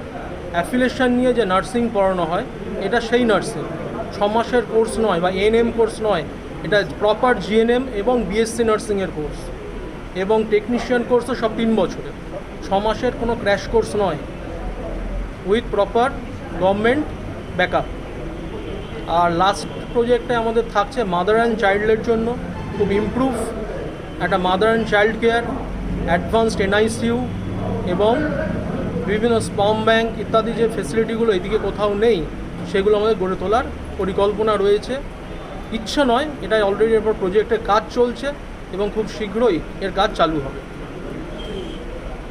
অ্যাফিলিয়েশন নিয়ে যে নার্সিং পড়ানো হয়, এটা সেই নার্সিং 6 মাসের কোর্স নয় বা এএনএম কোর্স নয়, এটা প্রপার জিএনএম এবং বিএসসি নার্সিংয়ের কোর্স এবং টেকনিশিয়ান কোর্সও সব 3 বছরের, 6 মাসের কোনো ক্র্যাশ কোর্স নয়, উইথ প্রপার গভর্নমেন্ট ব্যাকআপ। আর লাস্ট প্রজেক্টে আমাদের থাকছে মাদার অ্যান্ড চাইল্ডের জন্য খুব ইমপ্রুভ একটা mother and child care, advanced NICU এবং বিভিন্ন স্পাম ব্যাঙ্ক ইত্যাদি যে ফেসিলিটিগুলো এদিকে কোথাও নেই, সেগুলো আমাদের গড়ে তোলার পরিকল্পনা রয়েছে। ইচ্ছা নয়, এটা অলরেডি এরপর প্রজেক্টের কাজ চলছে এবং খুব শীঘ্রই এর কাজ চালু হবে।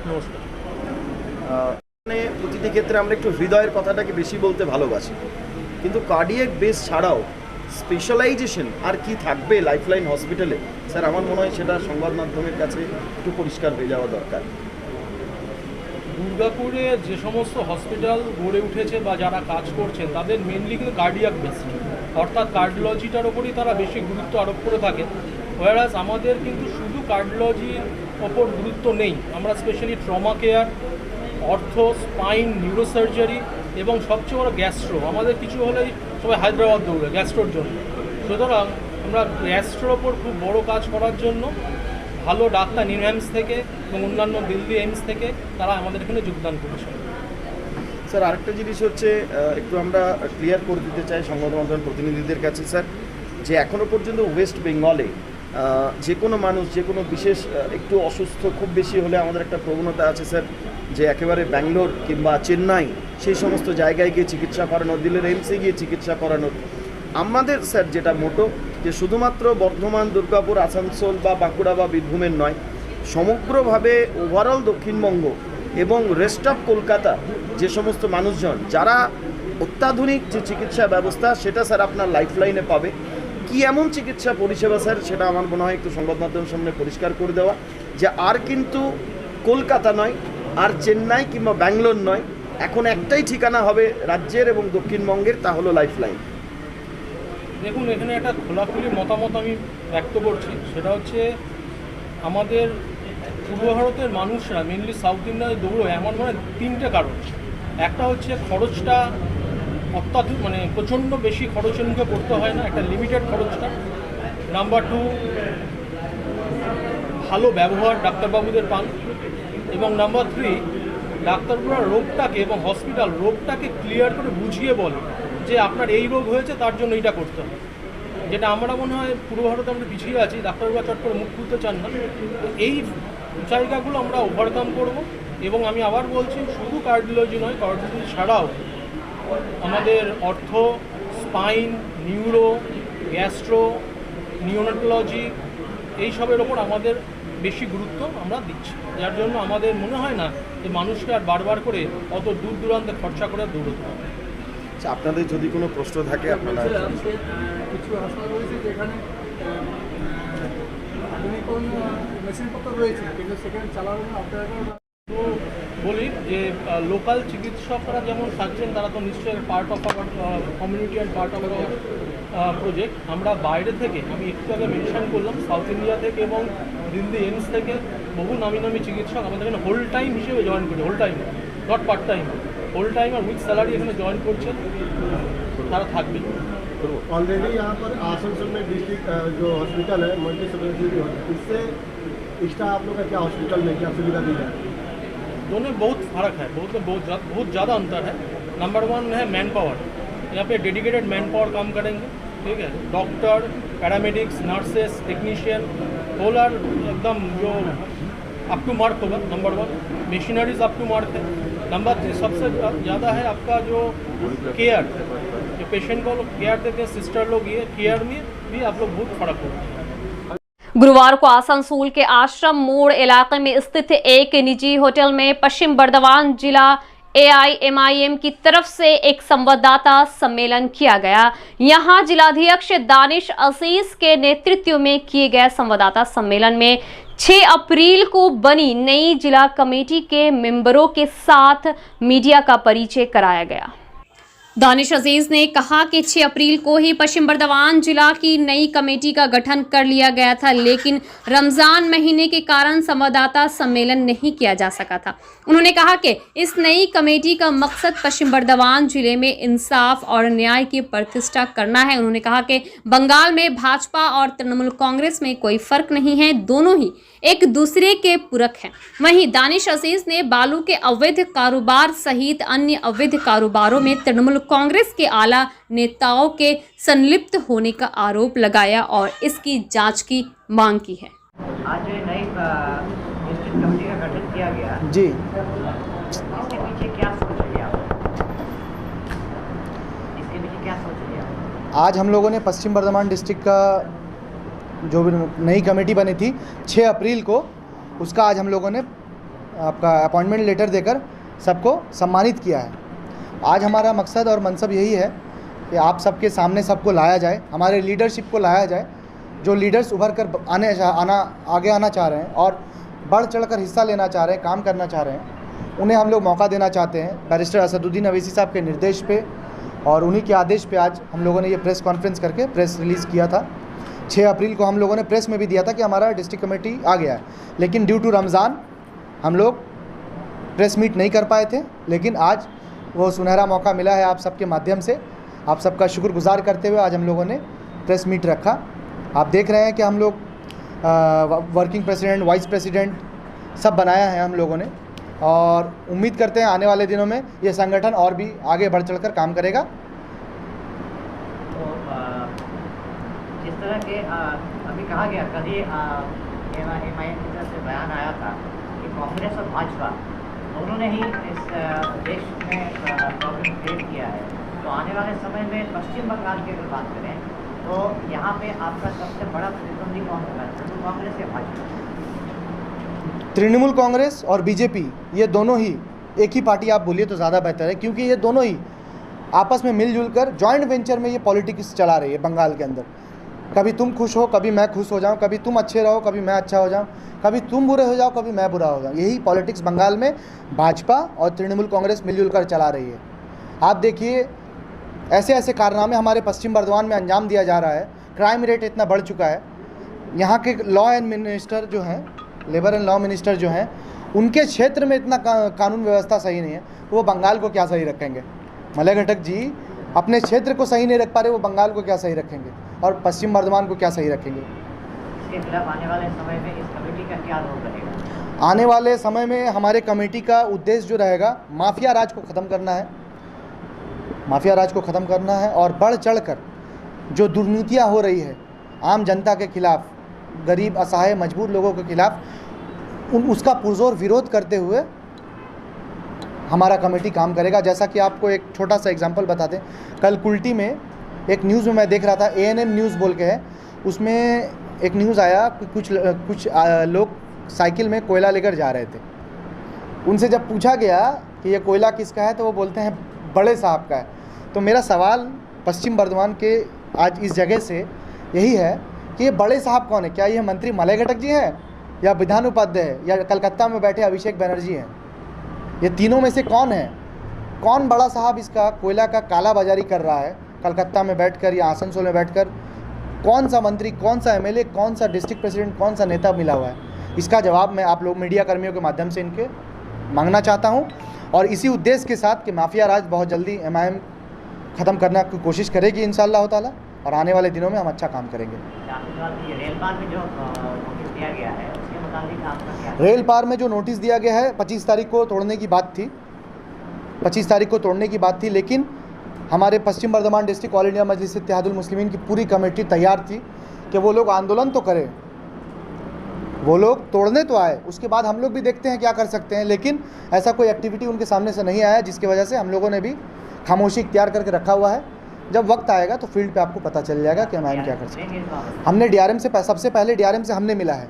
নমস্কার। প্রতিটি ক্ষেত্রে আমরা একটু হৃদয়ের কথাটাকে বেশি বলতে ভালোবাসি, কিন্তু কার্ডিয়াক বেস ছাড়াও স্পেশালাইজেশন আর কি থাকবে লাইফলাইন হসপিটালে, স্যার আমার মনে হয় সেটা সংবাদ মাধ্যমের কাছে একটু পরিষ্কার হয়ে যাওয়া দরকার। দুর্গাপুরে যে সমস্ত হসপিটাল গড়ে উঠেছে বা যারা কাজ করছেন তাদের মেনলি কিন্তু কার্ডিয়াক বেস, অর্থাৎ কার্ডিওলজিটার ওপরই তারা বেশি গুরুত্ব আরোপ করে থাকেন। ওয়ারাস আমাদের কিন্তু শুধু কার্ডিওলজির ওপর গুরুত্ব নেই, আমরা specially trauma care, অর্থো, spine, neurosurgery এবং সবচেয়ে বড় গ্যাস্ট্রো। আমাদের কিছু হলেই সবাই হায়দ্রাবাদ দৌড়ে গ্যাস্ট্রোর জন্য। সুতরাং আমরা গ্যাস্ট্রোর ওপর খুব বড় কাজ করার জন্য ভালো ডাক্তার নিমহ্যামস থেকে এবং অন্যান্য দিল্লি এইমস থেকে তারা আমাদের এখানে যোগদান করেছে। স্যার আরেকটা জিনিস হচ্ছে একটু আমরা ক্লিয়ার করে দিতে চাই সংবাদ মাধ্যম প্রতিনিধিদের কাছে স্যার, যে এখনও পর্যন্ত ওয়েস্ট বেঙ্গলে যে কোনো মানুষ যে কোনো বিশেষ একটু অসুস্থ খুব বেশি হলে আমাদের একটা প্রবণতা আছে স্যার, যে একেবারে ব্যাঙ্গালোর কিংবা চেন্নাই সেই সমস্ত জায়গায় গিয়ে চিকিৎসা করানোর, দিল্লির এইমসে গিয়ে চিকিৎসা করানোর। আমাদের স্যার যেটা মোটো, যে শুধুমাত্র বর্ধমান, দুর্গাপুর, আসানসোল বা বাঁকুড়া বা বীরভূমের নয়, সমগ্রভাবে ওভারঅল দক্ষিণবঙ্গ এবং রেস্ট অফ কলকাতা যে সমস্ত মানুষজন যারা অত্যাধুনিক যে চিকিৎসা ব্যবস্থা সেটা স্যার আপনার লাইফলাইনে পাবে। কি এমন চিকিৎসা পরিষেবা স্যার, সেটা আমার মনে হয় একটু সংবাদ মাধ্যমের সামনে পরিষ্কার করে দেওয়া, যে আর কিন্তু কলকাতা নয়, আর চেন্নাই কিংবা ব্যাঙ্গালোর নয়, এখন একটাই ঠিকানা হবে রাজ্যের এবং দক্ষিণবঙ্গের, তা হলো লাইফলাইন। দেখুন, এখানে একটা খোলাখুলি মতামত আমি ব্যক্ত করছি, সেটা হচ্ছে আমাদের পূর্ব ভারতের মানুষরা মেনলি সাউথ ইন্ডিয়ায় দৌড়োয় এমন মানে 3টে কারণ। একটা হচ্ছে খরচটা অত্যাধিক, মানে প্রচণ্ড বেশি খরচের মুখে পড়তে হয় না, একটা লিমিটেড খরচটা। নাম্বার 2, ভালো ব্যবহার ডাক্তারবাবুদের পান। এবং নাম্বার 3, ডাক্তারবাবুরা রোগটাকে এবং হসপিটাল রোগটাকে ক্লিয়ার করে বুঝিয়ে বলে যে আপনার এই রোগ হয়েছে, তার জন্য এইটা করতে হবে। যেটা আমরা মনে হয় পূর্ব ভারতে আমরা পিছিয়ে আছি, ডাক্তারবাবুরা চট করে মুখ খুলতে চান না। তো এই জায়গাগুলো আমরা ওভারকাম করব। এবং আমি আবার বলছি, শুধু কার্ডিওলজি নয়, কার্ডিওলজি ছাড়াও আমাদের অর্থ, স্পাইন, নিউরো, গ্যাস্ট্রো, নিওনাটোলজি এইসবের ওপর আমাদের বেশি গুরুত্ব আমরা দিচ্ছি, যার জন্য আমাদের মনে হয় না যে মানুষকে আর বারবার করে অত দূর দূরান্তে খরচা করে দৌড়তে হবে। আচ্ছা, আপনাদের যদি কোনো প্রশ্ন থাকে আপনারা কিছু হাসপাতাল রয়েছে যেখানে আধুনিক মেশিনপত্র রয়েছে কিন্তু সেখানে চালানো আপনারা তো বলি যে লোকাল চিকিৎসকরা যেমন থাকছেন তারা তো নিশ্চয়ই part of our community and part of our project. আমরা বাইরে থেকে, আমি একটু আগে মেনশন করলাম, সাউথ ইন্ডিয়া থেকে এবং দিল্লি এইমস থেকে বহু নামি নামি চিকিৎসক আমাদের এখানে হোল টাইম হিসেবে জয়েন করছে, whole time not part time, whole time আর উইথ স্যালারি এখানে জয়েন করছেন, তারা থাকবে। ऑलरेडी यहाँ पर आसनसोल में डिस्ट्रिक्ट जो हॉस्पिटल है मल्टी स्पेशलिटी इससे एक्स्ट्रा आप लोग का क्या हॉस्पिटल में क्या सुविधा दी जाए? दोनों में बहुत फ़र्क है, बहुत ज़्यादा अंतर है। नंबर 1 है मैन पावर, यहाँ पे डेडिकेटेड मैन पावर काम करेंगे, ठीक है। डॉक्टर, पैरामेडिक्स, नर्सेस, टेक्नीशियन होलर एकदम जो अप टू मार्क होगा। Number 1 machineries up to mark है। नंबर 3 सबसे ज़्यादा है आपका जो केयर, जो पेशेंट को लोग केयर देते हैं, सिस्टर लोग, ये केयर में भी आप लोग बहुत फ़र्क होगा। गुरुवार को आसनसोल के आश्रम मोड़ इलाके में स्थित एक निजी होटल में पश्चिम बर्धमान जिला AIMIM की तरफ से एक संवाददाता सम्मेलन किया गया। यहां जिलाध्यक्ष दानिश अजीज के नेतृत्व में किए गए संवाददाता सम्मेलन में 6 अप्रैल को बनी नई जिला कमेटी के मेंबरों के साथ मीडिया का परिचय कराया गया। दानिश अजीज ने कहा कि 6 अप्रैल को ही पश्चिम बर्धमान जिला की नई कमेटी का गठन कर लिया गया था, लेकिन रमज़ान महीने के कारण संवाददाता सम्मेलन नहीं किया जा सका था। उन्होंने कहा कि इस नई कमेटी का मकसद पश्चिम बर्धमान जिले में इंसाफ और न्याय की प्रतिष्ठा करना है। उन्होंने कहा कि बंगाल में भाजपा और तृणमूल कांग्रेस में कोई फर्क नहीं है, दोनों ही एक दूसरे के पूरक हैं। वहीं दानिश अजीज ने बालू के अवैध कारोबार सहित अन्य अवैध कारोबारों में तृणमूल कांग्रेस के आला नेताओं के संलिप्त होने का आरोप लगाया और इसकी जांच की मांग की है। आज नई डिस्ट्रिक्ट कमेटी का गठन किया गया जी, इसके पीछे क्या सोच रही आप? इसके पीछे क्या सोच रही आप? आज हम लोगों ने पश्चिम बर्धमान डिस्ट्रिक्ट का जो भी नई कमेटी बनी थी 6 अप्रैल को, उसका आज हम लोगों ने आपका अपॉइंटमेंट लेटर देकर सबको सम्मानित किया है। आज हमारा मकसद और मनसब यही है कि आप सबके सामने सबको लाया जाए, हमारे लीडरशिप को लाया जाए, जो लीडर्स उभर कर आगे आना चाह रहे हैं और बढ़ चढ़कर हिस्सा लेना चाह रहे हैं, काम करना चाह रहे हैं, उन्हें हम लोग मौका देना चाहते हैं। बैरिस्टर असदुद्दीन अवैसी साहब के निर्देश पे और उन्हीं के आदेश पे आज हम लोगों ने ये प्रेस कॉन्फ्रेंस करके प्रेस रिलीज़ किया था। 6 अप्रैल को हम लोगों ने प्रेस में भी दिया था कि हमारा डिस्ट्रिक्ट कमेटी आ गया है, लेकिन ड्यू टू रमज़ान हम लोग प्रेस मीट नहीं कर पाए थे, लेकिन आज वो सुनहरा मौका मिला है आप सबके माध्यम से। आप सबका शुक्रगुजार करते हुए आज हम लोगों ने प्रेस मीट रखा। आप देख रहे हैं कि हम लोग वर्किंग प्रेसिडेंट, वाइस प्रेसिडेंट सब बनाया है हम लोगों ने, और उम्मीद करते हैं आने वाले दिनों में ये संगठन और भी आगे बढ़ चढ़कर काम करेगा। तो जिस तरह के अभी कहा गया, कल ही AIMIM की तरफ से बयान आया था कि कांग्रेस और भाजपा दोनों ने ही इस देश में प्रॉब्लम क्रिएट किया है। तो आने वाले समय में पश्चिम बंगाल की अगर बात करें तो यहाँ पे आपका सबसे बड़ा प्रतिद्वंदी कौन होगा, तृणमूल कांग्रेस या भाजपा? तृणमूल कांग्रेस और बीजेपी ये दोनों ही एक ही पार्टी आप बोलिए तो ज़्यादा बेहतर है, क्योंकि ये दोनों ही आपस में मिलजुल कर जॉइंट वेंचर में ये पॉलिटिक्स चला रही है बंगाल के अंदर। कभी तुम खुश हो, कभी मैं खुश हो जाऊँ, कभी तुम अच्छे रहो, कभी मैं अच्छा हो जाऊँ, कभी तुम बुरे हो जाओ, कभी मैं बुरा हो जाऊँ। यही पॉलिटिक्स बंगाल में भाजपा और तृणमूल कांग्रेस मिलजुल कर चला रही है। आप देखिए ऐसे ऐसे कारनामे हमारे पश्चिम बर्धमान में अंजाम दिया जा रहा है। क्राइम रेट इतना बढ़ चुका है, यहाँ के लॉ एंड मिनिस्टर जो हैं, लेबर एंड लॉ मिनिस्टर जो हैं, उनके क्षेत्र में इतना कानून व्यवस्था सही नहीं है, वो बंगाल को क्या सही रखेंगे? मलय घटक जी अपने क्षेत्र को सही नहीं रख पा रहे, वो बंगाल को क्या सही रखेंगे और पश्चिम बर्धमान को क्या सही रखेंगे? इसके खिलाफ आने वाले समय में इस कमेटी का क्या रोल रहेगा? आने वाले समय में हमारे कमेटी का उद्देश्य जो रहेगा, माफिया राज को ख़त्म करना है, माफिया राज को ख़त्म करना है और बढ़ चढ़कर जो दुर्नीतियाँ हो रही है आम जनता के खिलाफ, गरीब असहाय मजबूर लोगों के खिलाफ, उसका पुरजोर विरोध करते हुए हमारा कमेटी काम करेगा। जैसा कि आपको एक छोटा सा एग्जांपल बता दें, कल कुल्टी में एक न्यूज़ में मैं देख रहा था, ANM न्यूज़ बोल के है, उसमें एक न्यूज़ आया कि कुछ लोग साइकिल में कोयला लेकर जा रहे थे। उनसे जब पूछा गया कि ये कोयला किसका है तो वो बोलते हैं बड़े साहब का है। तो मेरा सवाल पश्चिम बर्धमान के आज इस जगह से यही है कि ये बड़े साहब कौन है? क्या ये मंत्री मलय घटक जी हैं, या विधान उपाध्याय है, या कलकत्ता में बैठे अभिषेक बनर्जी हैं? ये तीनों में से कौन है? कौन बड़ा साहब इसका कोयला का काला बाजारी कर रहा है कलकत्ता में बैठकर या आसनसोल में बैठकर? कौन सा मंत्री, कौन सा एमएलए, कौन सा डिस्ट्रिक्ट प्रेसिडेंट, कौन सा नेता मिला हुआ है? इसका जवाब मैं आप लोग मीडिया कर्मियों के माध्यम से इनके मांगना चाहता हूं, और इसी उद्देश्य के साथ कि माफिया राज बहुत जल्दी एमआईएम ख़त्म करने की कोशिश करेगी इंशाअल्लाह ताला, और आने वाले दिनों में हम अच्छा काम करेंगे। रेल पार में जो नोटिस दिया गया है उसके मुताबिक आपका क्या? रेल पार में जो नोटिस दिया गया है 25 तारीख को तोड़ने की बात थी, 25 तारीख को तोड़ने की बात थी, लेकिन हमारे पश्चिम बर्धमान डिस्ट्रिक्ट ऑल इंडिया मजलिस इत्तेहादुल मुस्लिमीन की पूरी कमेटी तैयार थी कि वो लोग आंदोलन तो करें, वो लोग तोड़ने तो आए, उसके बाद हम लोग भी देखते हैं क्या कर सकते हैं, लेकिन ऐसा कोई एक्टिविटी उनके सामने से नहीं आया, जिसकी वजह से हम लोगों ने भी खामोशी इख्तियार करके रखा हुआ है। जब वक्त आएगा तो फील्ड पे आपको पता चल जाएगा कि हम क्या कर सकते हैं। हमने डीआरएम से सबसे पहले डीआरएम से हमने मिला है,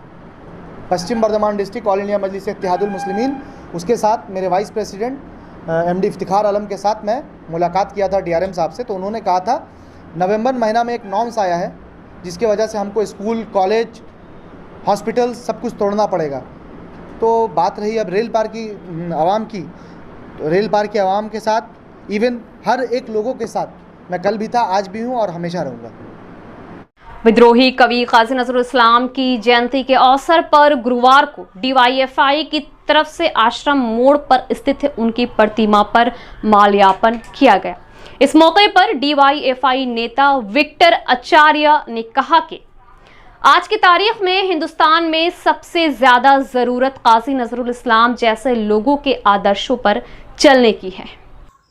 पश्चिम बर्धमान डिस्ट्रिक्ट ऑल इंडिया मजलिस इत्तेहादुल मुस्लिमीन, उसके साथ मेरे वाइस प्रेसिडेंट एमडी इफ्तिखार आलम के साथ मैं मुलाकात किया था डीआरएम साहब से, तो उन्होंने कहा था नवंबर महीना में एक नॉर्म्स आया है जिसकी वजह से हमको स्कूल, कॉलेज, हॉस्पिटल सब कुछ तोड़ना पड़ेगा। तो बात रही अब रेल पार की आवाम की, तो रेल पार की आवाम के साथ, इवन हर एक लोगों के साथ मैं कल भी था, आज भी हूँ और हमेशा रहूँगा। विद्रोही कवि काजी नजरुल इस्लाम की जयंती के अवसर पर गुरुवार को डीवाईएफआई की तरफ से आश्रम मोड़ पर स्थित उनकी प्रतिमा पर माल्यार्पण किया गया। इस मौके पर डीवाईएफआई नेता विक्टर आचार्य ने कहा कि आज की तारीख में हिंदुस्तान में सबसे ज्यादा जरूरत काजी नजरुल इस्लाम जैसे लोगों के आदर्शों पर चलने की है।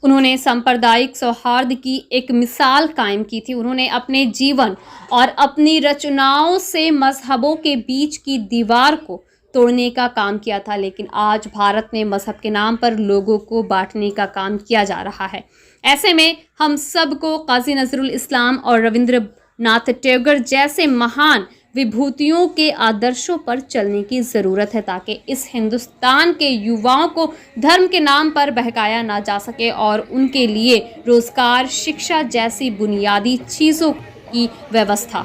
उन्होंने सांप्रदायिक सौहार्द की एक मिसाल कायम की थी। उन्होंने अपने जीवन और अपनी रचनाओं से मजहबों के बीच की दीवार को तोड़ने का काम किया था, लेकिन आज भारत में मजहब के नाम पर लोगों को बांटने का काम किया जा रहा है। ऐसे में हम सबको काजी नजरुल इस्लाम और रविंद्रनाथ टैगोर जैसे महान विभूतियों के आदर्शों पर चलने की ज़रूरत है, ताकि इस हिंदुस्तान के युवाओं को धर्म के नाम पर बहकाया ना जा सके और उनके लिए रोजगार, शिक्षा जैसी बुनियादी चीज़ों की व्यवस्था।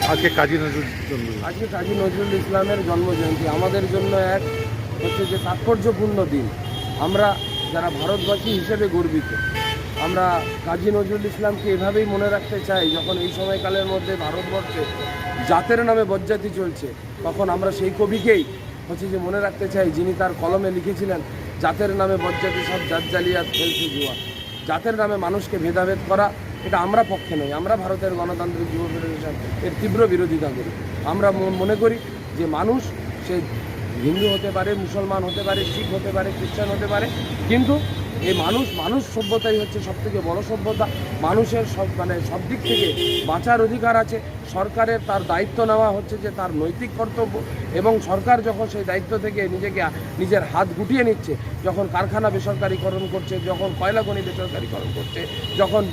আজকে কাজী নজরুল ইসলামের জন্মজয়ন্তী আমাদের জন্য এক হচ্ছে যে তাৎপর্যপূর্ণ দিন। আমরা যারা ভারতবাসী হিসেবে গর্বিত, আমরা কাজী নজরুল ইসলামকে এভাবেই মনে রাখতে চাই। যখন এই সময়কালের মধ্যে ভারতবর্ষে জাতের নামে বজ্জাতি চলছে, তখন আমরা সেই কবিকেই হচ্ছে যে মনে রাখতে চাই, যিনি তার কলমে লিখেছিলেন জাতের নামে বজ্জাতি সব জাত জালিয়াত খেলছে জুয়া। জাতের নামে মানুষকে ভেদাভেদ করা, এটা আমরা পক্ষে নই। আমরা ভারতের গণতান্ত্রিক যুব ফেডারেশন এর তীব্র বিরোধিতা করি। আমরা মনে করি যে মানুষ সে হিন্দু হতে পারে, মুসলমান হতে পারে, শিখ হতে পারে, খ্রিস্টান হতে পারে, কিন্তু এই মানুষ সভ্যতাই হচ্ছে সবথেকে বড় সভ্যতা। মানুষের সব দিক থেকে বাঁচার অধিকার আছে। সরকারের তার দায়িত্ব নেওয়া হচ্ছে যে তার নৈতিক কর্তব্য, এবং সরকার যখন সেই দায়িত্ব থেকে নিজের হাত গুটিয়ে নিচ্ছে, যখন কারখানা বেসরকারিকরণ করছে, যখন কয়লা খনি বেসরকারিকরণ করছে, যখন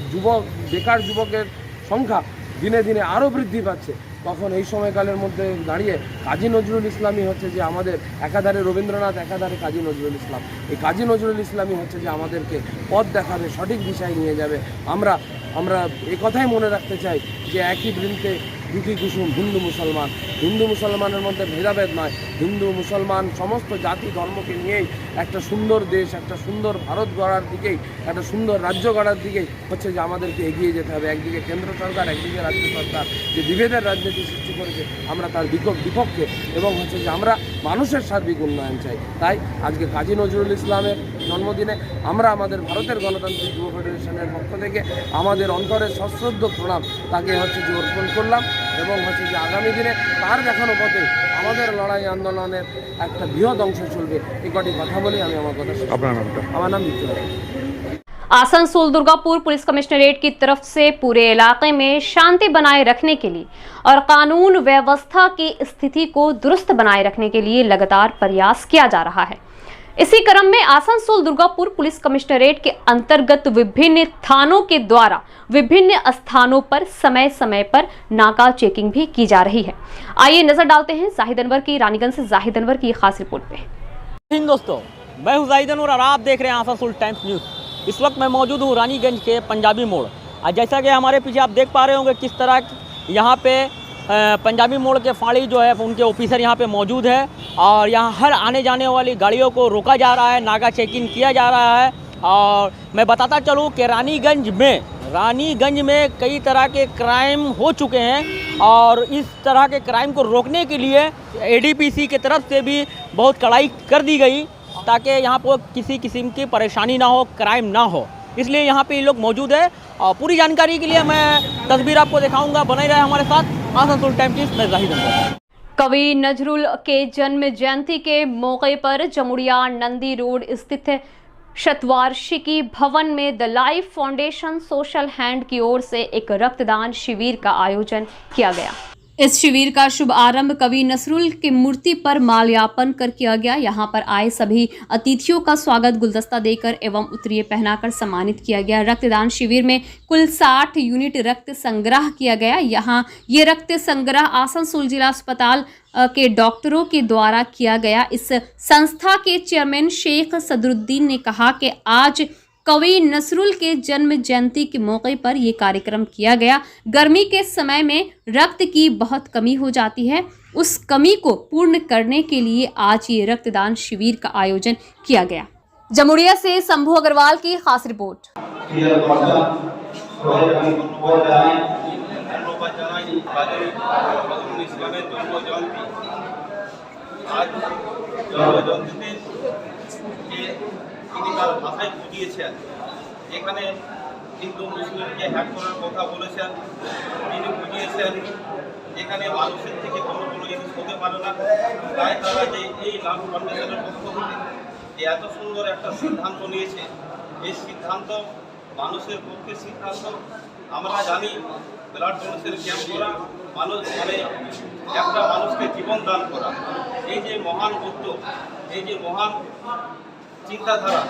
বেকার যুবকের সংখ্যা দিনে দিনে আরও বৃদ্ধি পাচ্ছে, তখন এই সময়কালের মধ্যে দাঁড়িয়ে কাজী নজরুল ইসলামই হচ্ছে যে আমাদের, একাধারে রবীন্দ্রনাথ, একাধারে কাজী নজরুল ইসলাম, এই কাজী নজরুল ইসলামই হচ্ছে যে আমাদেরকে পথ দেখাবে, সঠিক দিশায় নিয়ে যাবে। আমরা এই কথাই মনে রাখতে চাই যে একই বৃন্তে দুটি কুসুম, হিন্দু মুসলমানের মধ্যে ভেদাভেদ নয়, হিন্দু মুসলমান সমস্ত জাতি ধর্মকে নিয়েই একটা সুন্দর দেশ, একটা সুন্দর ভারত গড়ার দিকেই, একটা সুন্দর রাজ্য গড়ার দিকেই হচ্ছে যে আমাদেরকে এগিয়ে যেতে হবে। একদিকে কেন্দ্র সরকার, একদিকে রাজ্য সরকার যে বিভেদের রাজনীতি সৃষ্টি করেছে, আমরা তার বিপক্ষে, এবং হচ্ছে যে আমরা মানুষের সার্বিক উন্নয়ন চাই। তাই আজকে কাজী নজরুল ইসলামের জন্মদিনে আমরা আমাদের ভারতের গণতান্ত্রিক যুব ফেডারেশনের পক্ষ থেকে আমাদের অন্তরের সশ্রদ্ধ প্রণাম তাকে হচ্ছে যে অর্পণ করলাম, এবং হচ্ছে যে আগামী দিনে তার দেখানো পথে আমাদের লড়াই আন্দোলনের একটা বৃহৎ অংশ চলবে। এই কটি কথা বলি আমি আমার কথা শেষ। আমার নাম বিক্রম। आसनसोल दुर्गापुर पुलिस कमिश्नरेट की तरफ से पूरे इलाके में शांति बनाए रखने के लिए और कानून व्यवस्था की स्थिति को दुरुस्त बनाए रखने के लिए लगातार प्रयास किया जा रहा है। इसी क्रम में आसनसोल दुर्गापुर पुलिस कमिश्नरेट के अंतर्गत विभिन्न थानों के द्वारा विभिन्न स्थानों पर समय समय पर नाका चेकिंग भी की जा रही है। आइए नजर डालते हैं जाहिद अनवर की रानीगंज से जाहिद अनवर की खास रिपोर्ट पे। हिंद दोस्तों, मैं हूं जाहिद अनवर और आप देख रहे हैं आसानसोल टाइम्स न्यूज़। इस वक्त मैं मौजूद हूं रानीगंज के पंजाबी मोड़। और जैसा कि हमारे पीछे आप देख पा रहे होंगे किस तरह यहाँ पे पंजाबी मोड़ के फाड़ी जो है उनके ऑफिसर यहाँ पे मौजूद है और यहाँ हर आने जाने वाली गाड़ियों को रोका जा रहा है, नाका चेक इन किया जा रहा है। और मैं बताता चलूँ कि रानीगंज में कई तरह के क्राइम हो चुके हैं और इस तरह के क्राइम को रोकने के लिए एडीपीसी की तरफ से भी बहुत कड़ाई कर दी गई ताकि यहाँ पर किसी किस्म की परेशानी ना हो, क्राइम ना हो। इसलिए यहाँ पे ये लोग मौजूद है और पूरी जानकारी के लिए मैं तस्वीर आपको दिखाऊंगा। बने रहे हमारे साथ आसानसोल टाइम्स में जाहिद अनवर। कवि नजरुल के जन्म जयंती के मौके पर जमुड़िया नंदी रोड स्थित शतवार्षिकी भवन में the life foundation social hand की ओर से एक रक्तदान शिविर का आयोजन किया गया। इस शिविर का शुभ आरंभ कवि नसरुल की मूर्ति पर माल्यार्पण कर किया गया। यहां पर आए सभी अतिथियों का स्वागत गुलदस्ता देकर एवं उत्तरीय पहनाकर सम्मानित किया गया। रक्तदान शिविर में कुल 60 यूनिट रक्त संग्रह किया गया। यहां ये रक्त संग्रह आसनसोल जिला अस्पताल के डॉक्टरों के द्वारा किया गया। इस संस्था के चेयरमैन शेख सदरुद्दीन ने कहा कि आज कवि नसरुल के जन्म जयंती के मौके पर यह कार्यक्रम किया गया। गर्मी के समय में रक्त की बहुत कमी हो जाती है, उस कमी को पूर्ण करने के लिए आज ये रक्तदान शिविर का आयोजन किया गया। जमुड़िया से शंभू अग्रवाल की खास रिपोर्ट। ভাষায় বুঝিয়েছেন এখানে হিন্দু মুসলিমকে হ্যাক করার কথা বলেছেন, তিনি বুঝিয়েছেন এখানে মানুষের থেকে কোনো জিনিস হতে পারে না। তাই তারা যে এই লাভ ফাউন্ডেশনের পক্ষ থেকে যে এত সুন্দর একটা সিদ্ধান্ত নিয়েছে, এই সিদ্ধান্ত মানুষের পক্ষে সিদ্ধান্ত। আমরা জানি ব্লাড ডোনেশন ক্যাম্প করা মানুষ মানে একটা মানুষকে জীবন দান করা, এই যে মহান উদ্যোগ, এই যে মহান চিন্তাধারা,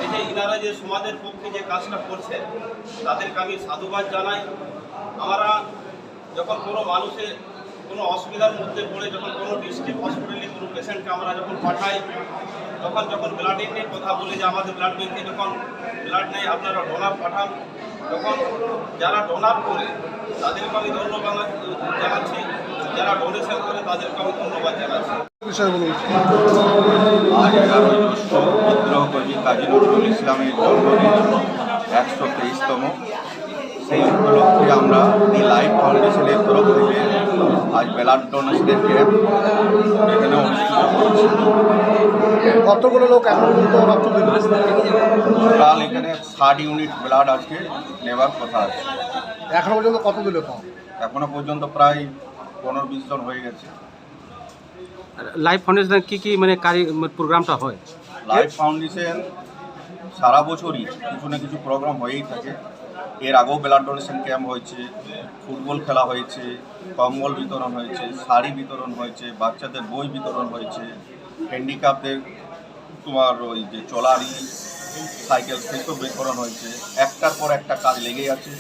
এই যে ইনারা যে সমাজের পক্ষে যে কাজটা করছে তাদেরকে আমি সাধুবাদ জানাই। আমরা যখন কোনো মানুষের কোনো অসুবিধার মধ্যে পড়ে যখন কোনো ডিস্ট্রিক্ট হসপিটালে কোনো পেশেন্টকে আমরা যখন পাঠাই যখন ব্লাডের নিয়ে কথা বলি যে আমাদের ব্লাড ব্যাঙ্কে যখন ব্লাড নেই আপনারা ডোনার পাঠান, তখন যারা ডোনার করে তাদেরকে আমি ধন্যবাদ জানাচ্ছি, যারা ডোনেশন করে তাদেরকে আমি ধন্যবাদ জানাচ্ছি। আজ 11ই জ্যৈষ্ঠ বিদ্রোহ কবি কাজী নজরুল ইসলামের জন্মদিন 123তম। সেই উপলক্ষে আমরা দি লাইফ ফাউন্ডেশনের তরফ থেকে আজ ব্লাড ডোনেশনের ক্যাম্প এখানে অনুষ্ঠিত করছি। কতগুলো লোক এখন পর্যন্ত রক্ত দিল? টোটাল এখানে 60 ইউনিট ব্লাড আজকে নেওয়ার কথা আছে। এখনো পর্যন্ত কত দিল? এখনো পর্যন্ত প্রায় 15-20 জন হয়ে গেছে। লাইফ ফাউন্ডেশন কি মানে প্রোগ্রামটা হয়? লাইফ ফাউন্ডেশন সারা বছরই কিছু না কিছু প্রোগ্রাম হয়েই থাকে। এর আগেও ব্লাড ডোনেশন ক্যাম্প হয়েছে, ফুটবল খেলা হয়েছে, কম্বল বিতরণ হয়েছে, শাড়ি বিতরণ হয়েছে, বাচ্চাদের বই বিতরণ হয়েছে, হ্যান্ডিক্যাপদের তোমার ওই যে চলারি সাইকেল সেসব বিতরণ হয়েছে। একটার পর একটা কাজ লেগেই আছে।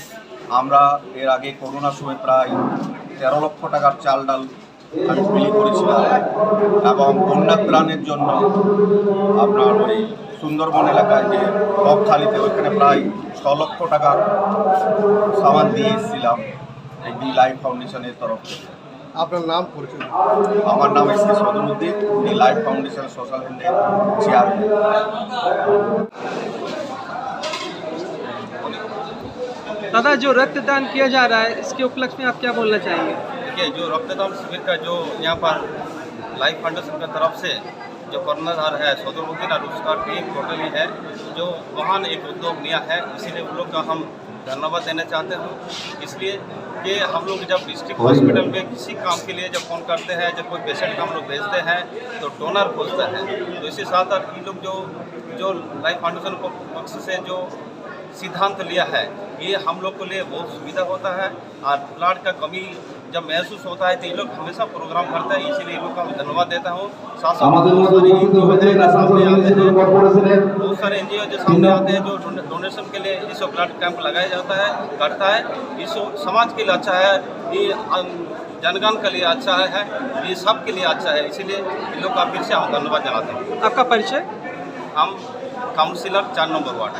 আমরা এর আগে করোনার সময় প্রায় 13 লক্ষ টাকার চাল ডাল আমি বিলি করেছিলাম এবং বন্যা ত্রাণের জন্য আপনার ওই সুন্দরবন এলাকায় যে বকখালিতে ওইখানে প্রায় 6 লক্ষ টাকার সামান দিয়ে এসেছিলাম এই দি লাইফ ফাউন্ডেশনের তরফ থেকে। আপনার নাম পরিচয়? আমার নাম S K Sadruddin, the life foundation social hand chairman. दादा, जो रक्तदान किया जा रहा है इसके उपलक्ष्य में आप क्या बोलना चाहेंगे? देखिए, जो रक्तदान शिविर का जो यहाँ पर लाइफ फाउंडेशन की तरफ से जो कर्णधार है सदरुद्दीन और उसका टीम टोटली है, जो महान एक उद्योग लिया है, इसीलिए उन लोग का हम धन्यवाद देना चाहते हैं। इसलिए कि हम लोग जब डिस्ट्रिक्ट हॉस्पिटल में किसी काम के लिए जब फ़ोन करते हैं, जब कोई पेशेंट का हम लोग भेजते हैं तो डोनर खोजते हैं। तो इसी साथ ये लोग जो लाइफ फाउंडेशन को पक्ष से जो सिद्धांत लिया है, ये हम लोग के लिए बहुत सुविधा होता है। और ब्लड का कमी जब महसूस होता है तो ये लोग हमेशा प्रोग्राम करते हैं, इसीलिए इन लोग का मैं धन्यवाद देता हूँ। बहुत सारे NGO जो सामने आते हैं, जो डोनेशन के लिए इस ब्लड कैंप लगाया जाता है, करता है, इस समाज के लिए अच्छा है, ये जनगण के लिए अच्छा है, ये सब के लिए अच्छा है, इसीलिए इन लोग का फिर से हम धन्यवाद जनाते हैं। आपका परिचय? हम काउंसिलर 4 नंबर वार्ड।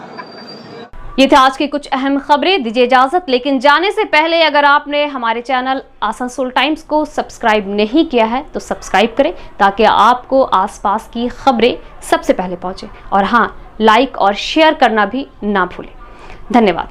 ये थे आज की कुछ अहम खबरें। दीजिए इजाजत, लेकिन जाने से पहले अगर आपने हमारे चैनल आसनसोल टाइम्स को सब्सक्राइब नहीं किया है तो सब्सक्राइब करें, ताकि आपको आसपास की खबरें सबसे पहले पहुंचे। और हाँ, लाइक और शेयर करना भी ना भूलें। धन्यवाद।